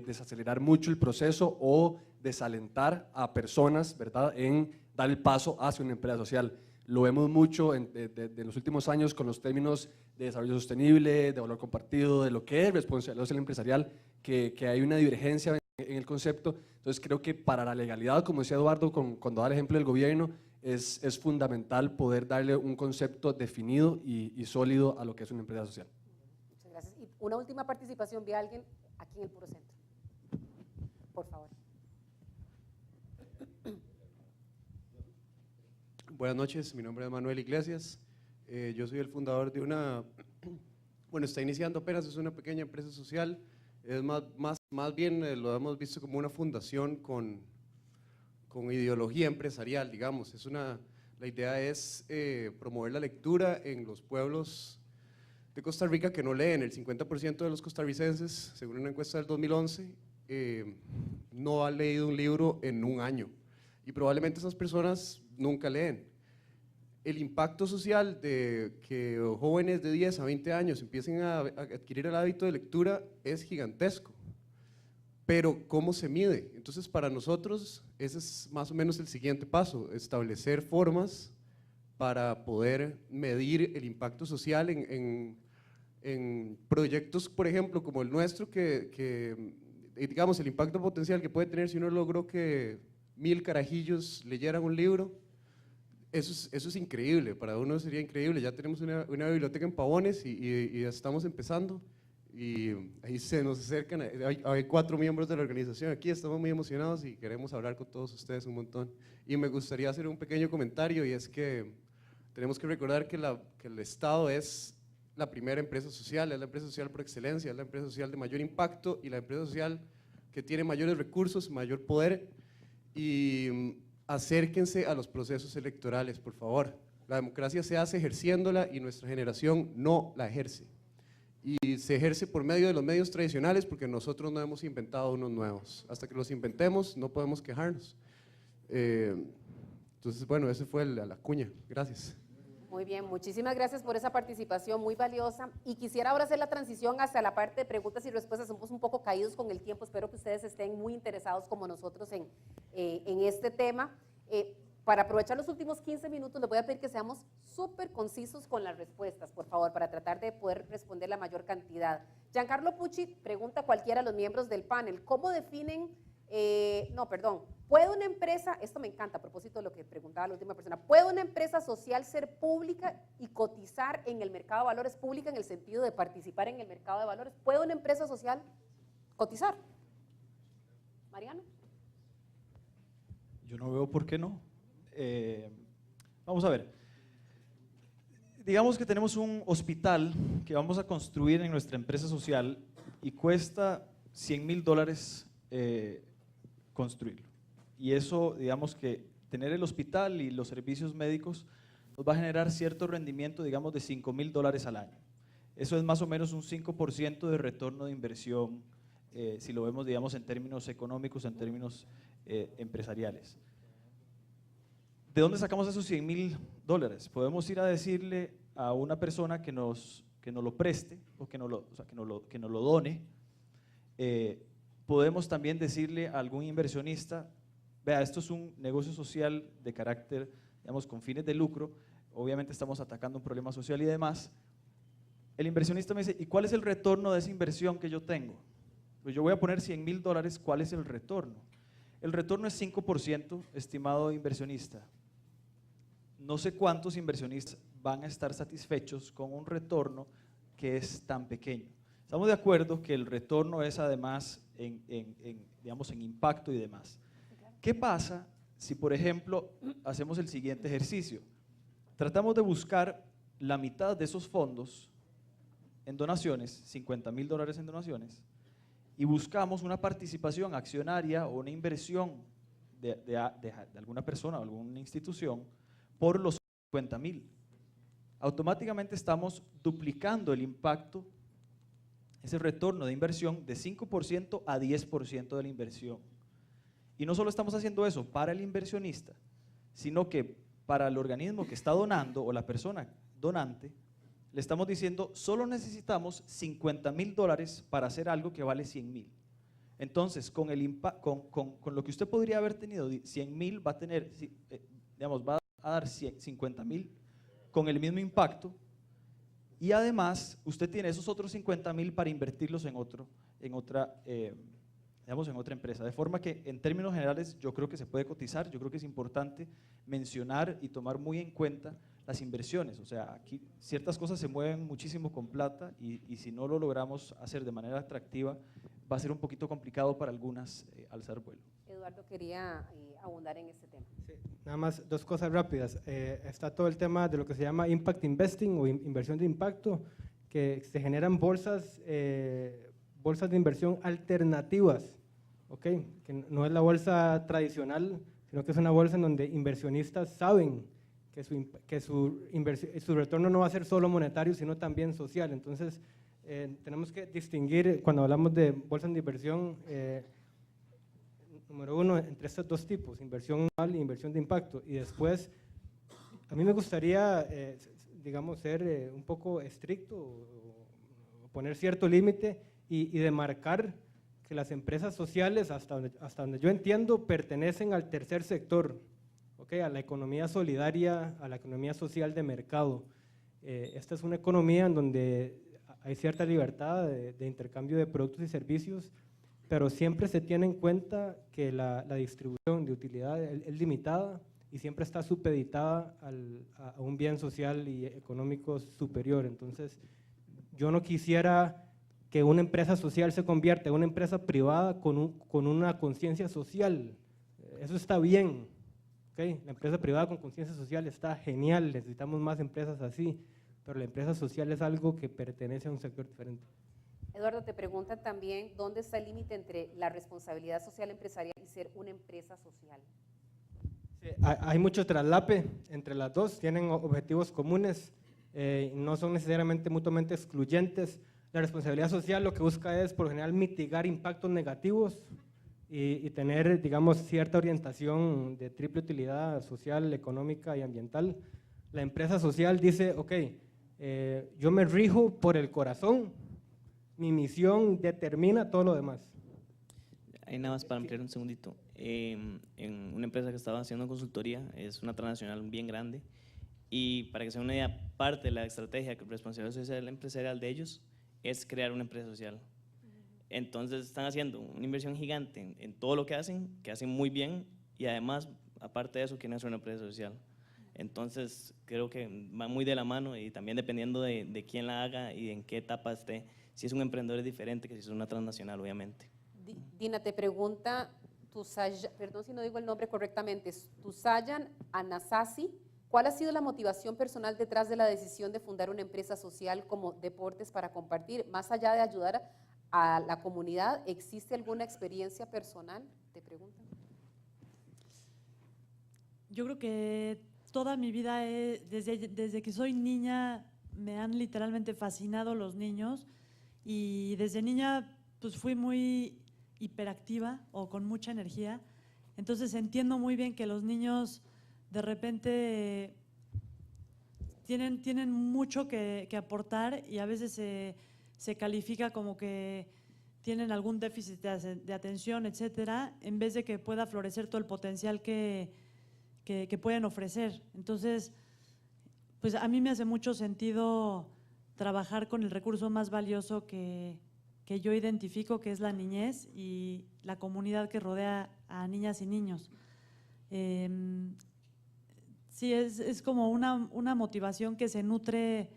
desacelerar mucho el proceso o desalentar a personas, ¿verdad?, en dar el paso hacia una empresa social. Lo vemos mucho en los últimos años con los términos de desarrollo sostenible, de valor compartido, de lo que es responsabilidad social empresarial, que hay una divergencia en el concepto. Entonces creo que para la legalidad, como decía Eduardo cuando da el ejemplo del gobierno, es fundamental poder darle un concepto definido y sólido a lo que es una empresa social. Muchas gracias. Y una última participación, vi a alguien aquí en el Puro Centro. Por favor. Buenas noches, mi nombre es Manuel Iglesias, yo soy el fundador de una, bueno, está iniciando apenas, es una pequeña empresa social, es más bien lo hemos visto como una fundación con ideología empresarial, digamos. La idea es promover la lectura en los pueblos de Costa Rica que no leen. El 50% de los costarricenses, según una encuesta del 2011, no ha leído un libro en un año, y probablemente esas personas nunca leen. El impacto social de que jóvenes de 10 a 20 años empiecen a adquirir el hábito de lectura es gigantesco, pero ¿cómo se mide? Entonces para nosotros ese es más o menos el siguiente paso, establecer formas para poder medir el impacto social en proyectos, por ejemplo, como el nuestro, que digamos el impacto potencial que puede tener si uno logró que 1000 carajillos leyeran un libro. Eso es increíble, para uno sería increíble. Ya tenemos una biblioteca en Pavones y ya estamos empezando, y ahí se nos acercan, hay 4 miembros de la organización aquí, estamos muy emocionados y queremos hablar con todos ustedes un montón. Y me gustaría hacer un pequeño comentario, y es que tenemos que recordar que el Estado es la primera empresa social, es la empresa social por excelencia, es la empresa social de mayor impacto y la empresa social que tiene mayores recursos, mayor poder. Y acérquense a los procesos electorales, por favor. La democracia se hace ejerciéndola y nuestra generación no la ejerce. Y se ejerce por medio de los medios tradicionales porque nosotros no hemos inventado unos nuevos. Hasta que los inventemos no podemos quejarnos. Entonces, bueno, ese fue la cuña. Gracias. Muy bien, muchísimas gracias por esa participación muy valiosa, y quisiera ahora hacer la transición hacia la parte de preguntas y respuestas. Somos un poco caídos con el tiempo, espero que ustedes estén muy interesados como nosotros en este tema. Para aprovechar los últimos 15 minutos les voy a pedir que seamos súper concisos con las respuestas, por favor, para tratar de poder responder la mayor cantidad. Giancarlo Pucci pregunta a cualquiera de los miembros del panel, ¿cómo definen? ¿Puede una empresa, esto me encanta a propósito de lo que preguntaba la última persona, ¿puede una empresa social ser pública y cotizar en el mercado de valores? Pública en el sentido de participar en el mercado de valores. ¿Puede una empresa social cotizar? Mariano. Yo no veo por qué no. Vamos a ver. Digamos que tenemos un hospital que vamos a construir en nuestra empresa social y cuesta $100,000 construirlo. Y eso, digamos que tener el hospital y los servicios médicos nos va a generar cierto rendimiento, digamos, de $5,000 al año. Eso es más o menos un 5% de retorno de inversión, si lo vemos, digamos, en términos económicos, en términos empresariales. ¿De dónde sacamos esos $100,000? Podemos ir a decirle a una persona que nos lo preste o que nos lo done. Podemos también decirle a algún inversionista, vea, esto es un negocio social de carácter, digamos, con fines de lucro, obviamente estamos atacando un problema social y demás. El inversionista me dice, ¿y cuál es el retorno de esa inversión que yo tengo? Pues yo voy a poner $100,000, ¿cuál es el retorno? El retorno es 5%, estimado inversionista. No sé cuántos inversionistas van a estar satisfechos con un retorno que es tan pequeño. Estamos de acuerdo que el retorno es además digamos, en impacto y demás. ¿Qué pasa si, por ejemplo, hacemos el siguiente ejercicio? Tratamos de buscar la mitad de esos fondos en donaciones, $50,000 en donaciones, y buscamos una participación accionaria o una inversión de alguna persona o alguna institución por los $50,000. Automáticamente estamos duplicando el impacto ese retorno de inversión de 5% a 10% de la inversión. Y no solo estamos haciendo eso para el inversionista, sino que para el organismo que está donando o la persona donante, le estamos diciendo, solo necesitamos $50,000 para hacer algo que vale 100,000. Entonces, con lo que usted podría haber tenido 100,000, va a tener, digamos, va a dar 50,000 con el mismo impacto, y además usted tiene esos otros 50,000 para invertirlos en otra empresa. De forma que en términos generales yo creo que se puede cotizar, yo creo que es importante mencionar y tomar muy en cuenta las inversiones. O sea, aquí ciertas cosas se mueven muchísimo con plata y si no lo logramos hacer de manera atractiva, va a ser un poquito complicado para algunas alzar vuelo. Eduardo quería abundar en este tema. Sí, nada más dos cosas rápidas. Está todo el tema de lo que se llama impact investing o inversión de impacto, que se generan bolsas de inversión alternativas, ¿okay? Que no es la bolsa tradicional, sino que es una bolsa en donde inversionistas saben que su retorno no va a ser solo monetario, sino también social. Entonces, tenemos que distinguir, cuando hablamos de bolsas de inversión, número uno, entre estos dos tipos, inversión anual e inversión de impacto. Y después, a mí me gustaría, digamos, ser un poco estricto, o poner cierto límite y demarcar que las empresas sociales, hasta donde yo entiendo, pertenecen al tercer sector, ¿okay? A la economía solidaria, a la economía social de mercado. Esta es una economía en donde hay cierta libertad de intercambio de productos y servicios, pero siempre se tiene en cuenta que la distribución de utilidad es limitada y siempre está supeditada a un bien social y económico superior. Entonces, yo no quisiera que una empresa social se convierta en una empresa privada con una conciencia social. Eso está bien, ¿okay? La empresa privada con conciencia social está genial, necesitamos más empresas así, pero la empresa social es algo que pertenece a un sector diferente. Eduardo, te preguntan también dónde está el límite entre la responsabilidad social empresarial y ser una empresa social. Sí, hay mucho traslape entre las dos, tienen objetivos comunes, no son necesariamente mutuamente excluyentes. La responsabilidad social lo que busca es, por lo general, mitigar impactos negativos y tener, digamos, cierta orientación de triple utilidad social, económica y ambiental. La empresa social dice, ok, yo me rijo por el corazón, mi misión determina todo lo demás. Ahí nada más para ampliar un segundito. En una empresa que estaba haciendo consultoría, es una transnacional bien grande, y para que se una idea, parte de la estrategia de responsabilidad social empresarial de ellos es crear una empresa social. Entonces están haciendo una inversión gigante en todo lo que hacen muy bien, y además, aparte de eso, quieren hacer una empresa social. Entonces creo que va muy de la mano, y también dependiendo de quién la haga y en qué etapa esté. Si es un emprendedor es diferente que si es una transnacional, obviamente. Dina, te pregunta, perdón si no digo el nombre correctamente, Tusayan Anasasi, ¿cuál ha sido la motivación personal detrás de la decisión de fundar una empresa social como Deportes para Compartir? Más allá de ayudar a la comunidad, ¿existe alguna experiencia personal? Te preguntan. Yo creo que toda mi vida, desde que soy niña, me han literalmente fascinado los niños, y desde niña pues fui muy hiperactiva o con mucha energía. Entonces entiendo muy bien que los niños de repente tienen mucho que aportar, y a veces se califica como que tienen algún déficit de atención, etcétera, en vez de que pueda florecer todo el potencial que pueden ofrecer. Entonces, pues a mí me hace mucho sentido trabajar con el recurso más valioso que yo identifico, que es la niñez y la comunidad que rodea a niñas y niños. Sí, es como una motivación que se nutre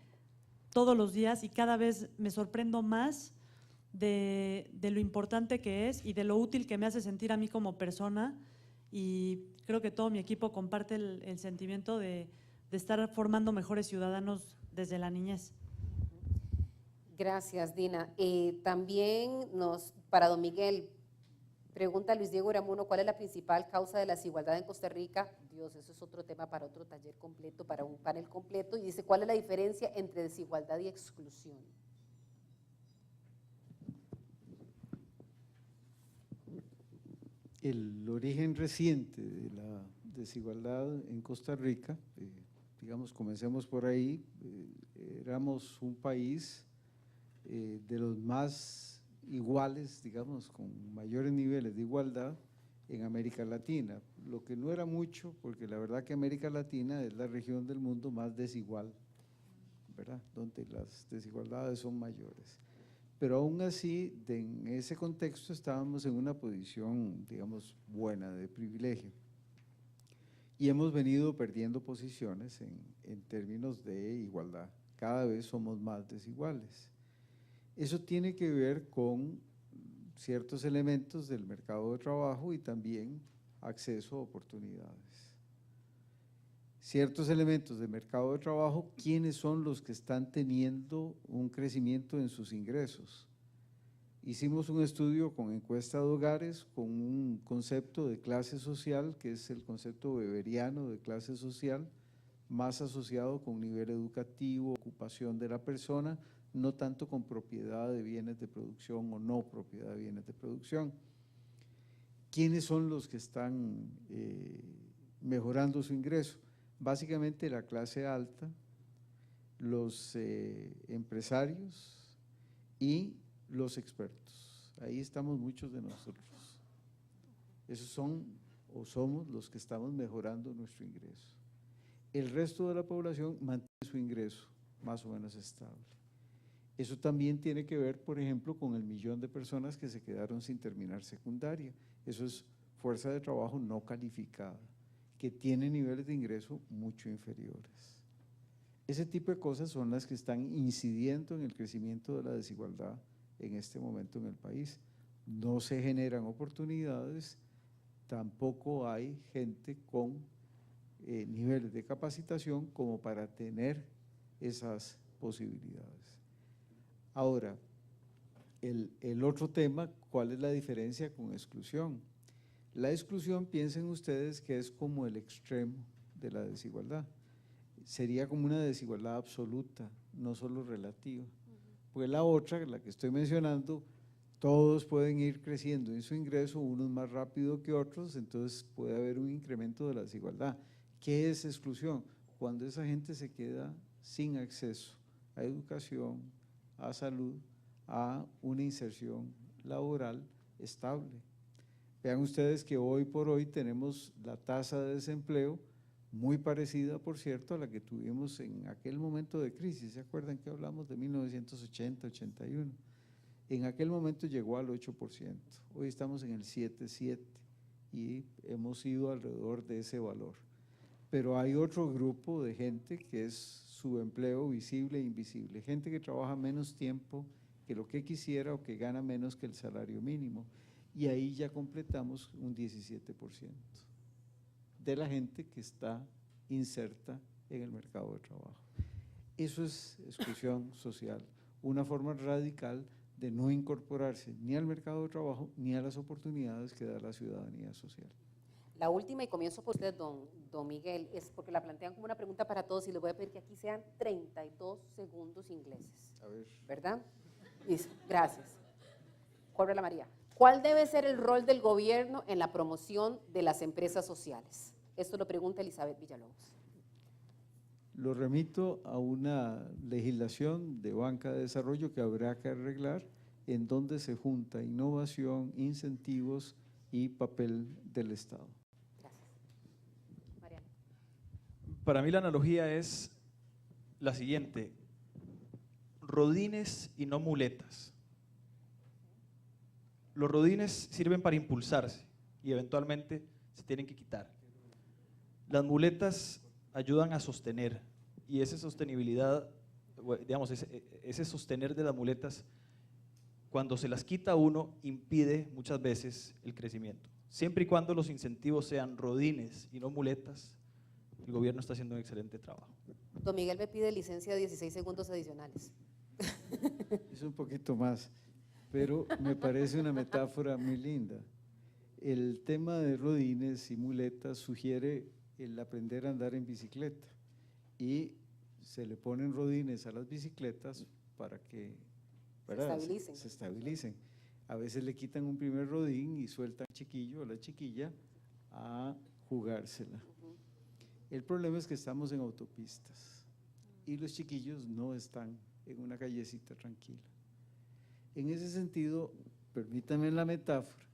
todos los días, y cada vez me sorprendo más de lo importante que es y de lo útil que me hace sentir a mí como persona, y creo que todo mi equipo comparte el sentimiento de estar formando mejores ciudadanos desde la niñez. Gracias, Dina. También para don Miguel, pregunta Luis Diego Uramuno, ¿cuál es la principal causa de la desigualdad en Costa Rica? Dios, eso es otro tema para otro taller completo, para un panel completo. Y dice, ¿cuál es la diferencia entre desigualdad y exclusión? El origen reciente de la desigualdad en Costa Rica, digamos, comencemos por ahí, éramos un país de los más iguales, digamos, con mayores niveles de igualdad en América Latina, lo que no era mucho, porque la verdad que América Latina es la región del mundo más desigual, ¿verdad?, donde las desigualdades son mayores. Pero aún así, en ese contexto estábamos en una posición, digamos, buena, de privilegio. Y hemos venido perdiendo posiciones en términos de igualdad. Cada vez somos más desiguales. Eso tiene que ver con ciertos elementos del mercado de trabajo y también acceso a oportunidades. Ciertos elementos del mercado de trabajo, ¿quiénes son los que están teniendo un crecimiento en sus ingresos? Hicimos un estudio con encuesta de hogares, con un concepto de clase social, que es el concepto weberiano de clase social, más asociado con nivel educativo, ocupación de la persona, no tanto con propiedad de bienes de producción o no propiedad de bienes de producción. ¿Quiénes son los que están mejorando su ingreso? Básicamente la clase alta, los empresarios y los expertos. Ahí estamos muchos de nosotros. Esos son o somos los que estamos mejorando nuestro ingreso. El resto de la población mantiene su ingreso más o menos estable. Eso también tiene que ver, por ejemplo, con el 1.000.000 de personas que se quedaron sin terminar secundaria. Eso es fuerza de trabajo no calificada, que tiene niveles de ingreso mucho inferiores. Ese tipo de cosas son las que están incidiendo en el crecimiento de la desigualdad en este momento en el país. No se generan oportunidades, tampoco hay gente con niveles de capacitación como para tener esas posibilidades. Ahora, el otro tema, ¿cuál es la diferencia con exclusión? La exclusión, piensen ustedes que es como el extremo de la desigualdad. Sería como una desigualdad absoluta, no solo relativa. Pues la otra, la que estoy mencionando, todos pueden ir creciendo en su ingreso, unos más rápido que otros, entonces puede haber un incremento de la desigualdad. ¿Qué es exclusión? Cuando esa gente se queda sin acceso a educación, a salud, a una inserción laboral estable. Vean ustedes que hoy por hoy tenemos la tasa de desempleo muy parecida, por cierto, a la que tuvimos en aquel momento de crisis. ¿Se acuerdan que hablamos de 1980-81? En aquel momento llegó al 8%, hoy estamos en el 7,7% y hemos ido alrededor de ese valor. Pero hay otro grupo de gente que es subempleo visible e invisible, gente que trabaja menos tiempo que lo que quisiera o que gana menos que el salario mínimo. Y ahí ya completamos un 17% de la gente que está inserta en el mercado de trabajo. Eso es exclusión social, una forma radical de no incorporarse ni al mercado de trabajo ni a las oportunidades que da la ciudadanía social. La última, y comienzo por usted, don Miguel, es porque la plantean como una pregunta para todos y les voy a pedir que aquí sean 32 segundos ingleses. A ver. ¿Verdad? Listo, gracias. Córrela María. ¿Cuál debe ser el rol del gobierno en la promoción de las empresas sociales? Esto lo pregunta Elizabeth Villalobos. Lo remito a una legislación de banca de desarrollo que habrá que arreglar, en donde se junta innovación, incentivos y papel del Estado. Gracias. Mariana. Para mí la analogía es la siguiente: rodines y no muletas. Los rodines sirven para impulsarse y eventualmente se tienen que quitar. Las muletas ayudan a sostener, y esa sostenibilidad, digamos, ese sostener de las muletas, cuando se las quita uno, impide muchas veces el crecimiento. Siempre y cuando los incentivos sean rodines y no muletas, el gobierno está haciendo un excelente trabajo. Don Miguel me pide licencia de 16 segundos adicionales. Es un poquito más, pero me parece una metáfora muy linda. El tema de rodines y muletas sugiere el aprender a andar en bicicleta y se le ponen rodines a las bicicletas para que se estabilicen. A veces le quitan un primer rodín y sueltan al chiquillo o la chiquilla a jugársela. El problema es que estamos en autopistas y los chiquillos no están en una callecita tranquila. En ese sentido, permítanme la metáfora,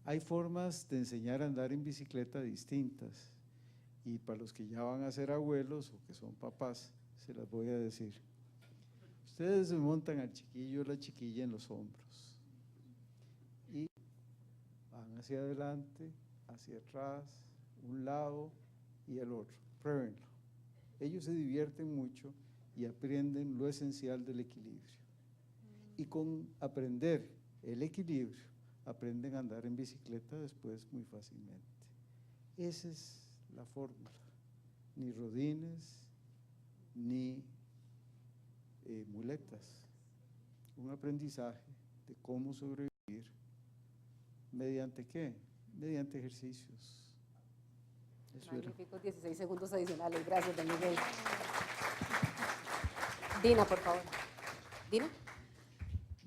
hay formas de enseñar a andar en bicicleta distintas, y para los que ya van a ser abuelos o que son papás, se las voy a decir. Ustedes se montan al chiquillo o la chiquilla en los hombros y van hacia adelante, hacia atrás, un lado y el otro. Pruébenlo. Ellos se divierten mucho y aprenden lo esencial del equilibrio. Y con aprender el equilibrio, aprenden a andar en bicicleta después muy fácilmente. Esa es la fórmula. Ni rodines, ni muletas. Un aprendizaje de cómo sobrevivir. ¿Mediante qué? Mediante ejercicios. Eso era. Magníficos 16 segundos adicionales. Gracias, don Miguel. Dina, por favor. Dina.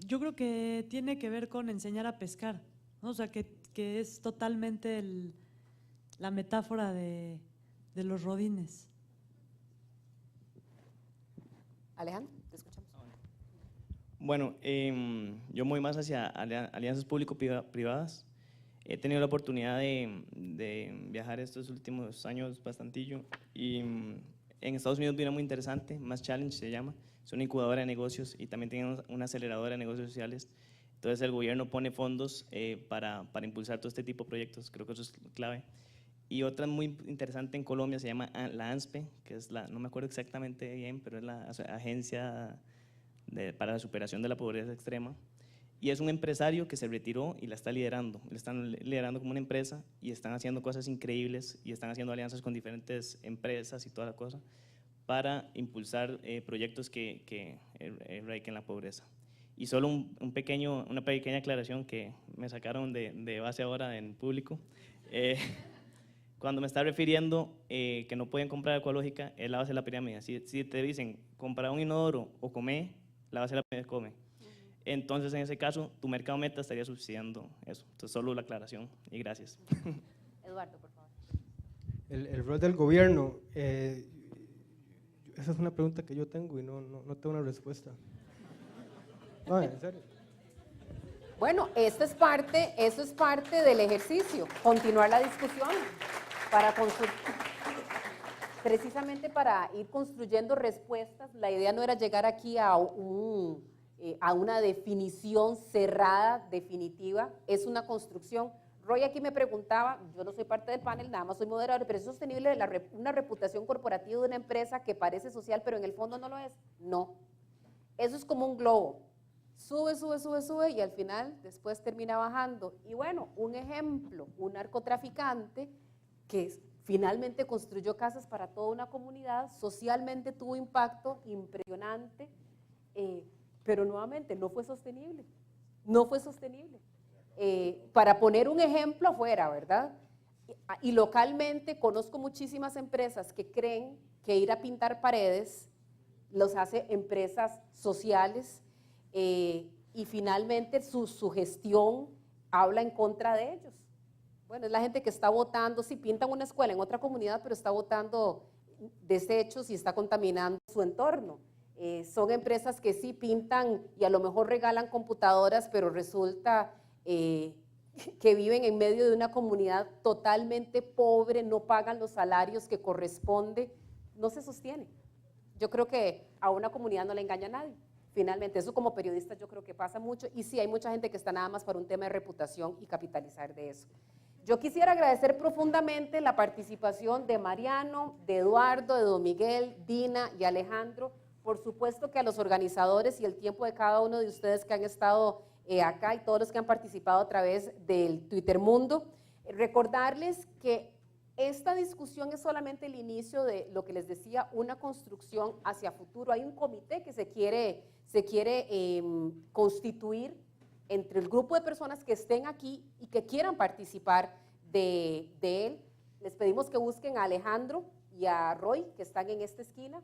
Yo creo que tiene que ver con enseñar a pescar, ¿no? O sea, que es totalmente la metáfora de los rodines. Alejandro, te escuchamos. Bueno, yo me voy más hacia alianzas público-privadas. He tenido la oportunidad de viajar estos últimos años bastantillo y en Estados Unidos viene muy interesante, Mass Challenge se llama, es una incubadora de negocios y también tiene una aceleradora de negocios sociales. Entonces el gobierno pone fondos para impulsar todo este tipo de proyectos, creo que eso es clave. Y otra muy interesante en Colombia se llama la ANSPE, que es no me acuerdo exactamente bien, pero es la Agencia para la Superación de la Pobreza Extrema. Y es un empresario que se retiró y la está liderando. Le están liderando como una empresa y están haciendo cosas increíbles y están haciendo alianzas con diferentes empresas y toda la cosa para impulsar proyectos que erradiquen la pobreza. Y solo una pequeña aclaración que me sacaron de base ahora en público. Cuando me está refiriendo que no pueden comprar ecológica, es la base de la pirámide. Si te dicen comprar un inodoro o comer, la base de la pirámide es come. Entonces, en ese caso, tu mercado meta estaría subsidiando eso. Entonces, solo la aclaración y gracias. Eduardo, por favor. El rol del gobierno, esa es una pregunta que yo tengo y no tengo una respuesta. No, en serio. Bueno, eso es parte del ejercicio, continuar la discusión precisamente para ir construyendo respuestas. La idea no era llegar aquí a una definición cerrada, definitiva, es una construcción. Roy aquí me preguntaba, yo no soy parte del panel, nada más soy moderador, pero ¿es sostenible una reputación corporativa de una empresa que parece social, pero en el fondo no lo es? No. Eso es como un globo. Sube, sube, sube, sube y al final después termina bajando. Y bueno, un ejemplo, un narcotraficante que finalmente construyó casas para toda una comunidad, socialmente tuvo impacto impresionante, pero nuevamente no fue sostenible, no fue sostenible. Para poner un ejemplo afuera, ¿verdad? Y localmente conozco muchísimas empresas que creen que ir a pintar paredes los hace empresas sociales, y finalmente su gestión habla en contra de ellos. Bueno, es la gente que está botando, sí, pintan una escuela en otra comunidad, pero está botando desechos y está contaminando su entorno. Son empresas que sí pintan y a lo mejor regalan computadoras, pero resulta que viven en medio de una comunidad totalmente pobre, no pagan los salarios que corresponde, no se sostiene. Yo creo que a una comunidad no le engaña a nadie. Finalmente, eso como periodistas yo creo que pasa mucho y sí, hay mucha gente que está nada más para un tema de reputación y capitalizar de eso. Yo quisiera agradecer profundamente la participación de Mariano, de Eduardo, de Don Miguel, Dina y Alejandro. Por supuesto que a los organizadores y el tiempo de cada uno de ustedes que han estado acá y todos los que han participado a través del Twitter Mundo. Recordarles que esta discusión es solamente el inicio de lo que les decía, una construcción hacia futuro. Hay un comité que se quiere constituir entre el grupo de personas que estén aquí y que quieran participar de él. Les pedimos que busquen a Alejandro y a Roy, que están en esta esquina.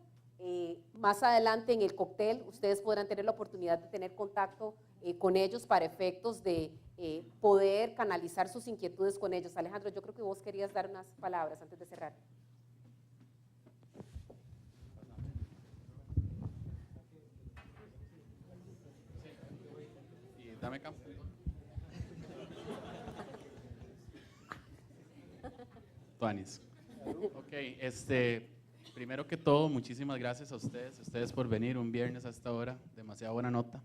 Más adelante en el cóctel ustedes podrán tener la oportunidad de tener contacto con ellos para efectos de poder canalizar sus inquietudes con ellos. Alejandro, yo creo que vos querías dar unas palabras antes de cerrar. Y dame campo. Tuanis. Ok, primero que todo, muchísimas gracias a ustedes por venir un viernes a esta hora, demasiado buena nota.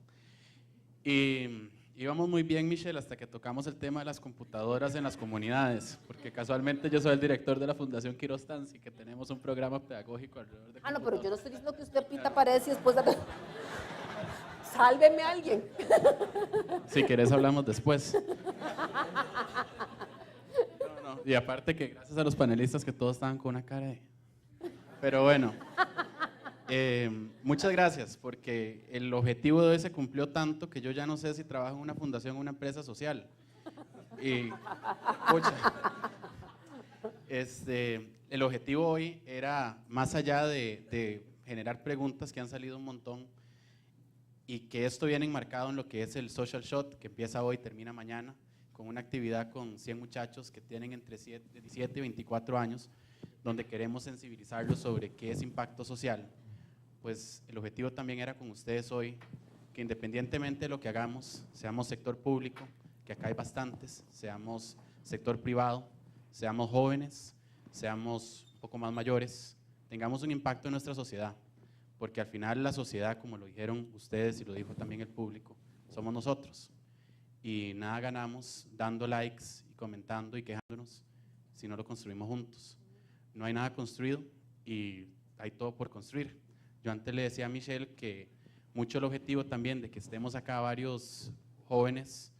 Y íbamos muy bien, Michelle, hasta que tocamos el tema de las computadoras en las comunidades, porque casualmente yo soy el director de la Fundación Quiroz Tanzi, que tenemos un programa pedagógico alrededor de no, pero yo no estoy diciendo que usted pinta paredes y después de... Sálveme a alguien. Si querés hablamos después. No, y aparte que gracias a los panelistas que todos estaban con una cara de... Pero bueno, muchas gracias, porque el objetivo de hoy se cumplió tanto que yo ya no sé si trabajo en una fundación o una empresa social. Y, el objetivo hoy era, más allá de generar preguntas que han salido un montón, y que esto viene enmarcado en lo que es el Social Shot, que empieza hoy, termina mañana, con una actividad con 100 muchachos que tienen entre 17 y 24 años, donde queremos sensibilizarlos sobre qué es impacto social. Pues el objetivo también era con ustedes hoy, que independientemente de lo que hagamos, seamos sector público, que acá hay bastantes, seamos sector privado, seamos jóvenes, seamos un poco más mayores, tengamos un impacto en nuestra sociedad, porque al final la sociedad, como lo dijeron ustedes y lo dijo también el público, somos nosotros. Y nada ganamos dando likes y comentando y quejándonos si no lo construimos juntos. No hay nada construido y hay todo por construir. Yo antes le decía a Michelle que mucho el objetivo también de que estemos acá varios jóvenes,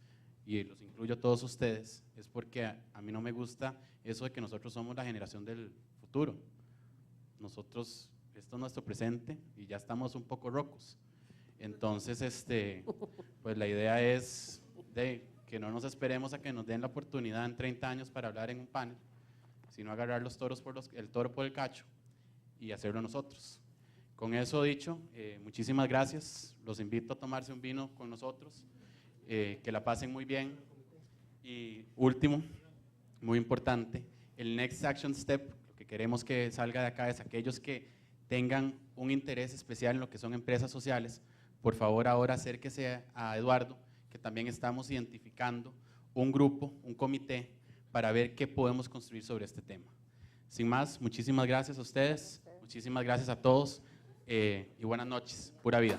y los incluyo a todos ustedes, es porque a mí no me gusta eso de que nosotros somos la generación del futuro. Nosotros, esto es nuestro presente y ya estamos un poco rocos. Entonces, pues la idea es de que no nos esperemos a que nos den la oportunidad en 30 años para hablar en un panel, sino agarrar los toros el toro por el cacho y hacerlo nosotros. Con eso dicho, muchísimas gracias. Los invito a tomarse un vino con nosotros, que la pasen muy bien. Y último, muy importante, el Next Action Step, lo que queremos que salga de acá es aquellos que tengan un interés especial en lo que son empresas sociales, por favor ahora acérquese a Eduardo, que también estamos identificando un grupo, un comité, para ver qué podemos construir sobre este tema. Sin más, muchísimas gracias a ustedes, muchísimas gracias a todos y buenas noches, pura vida.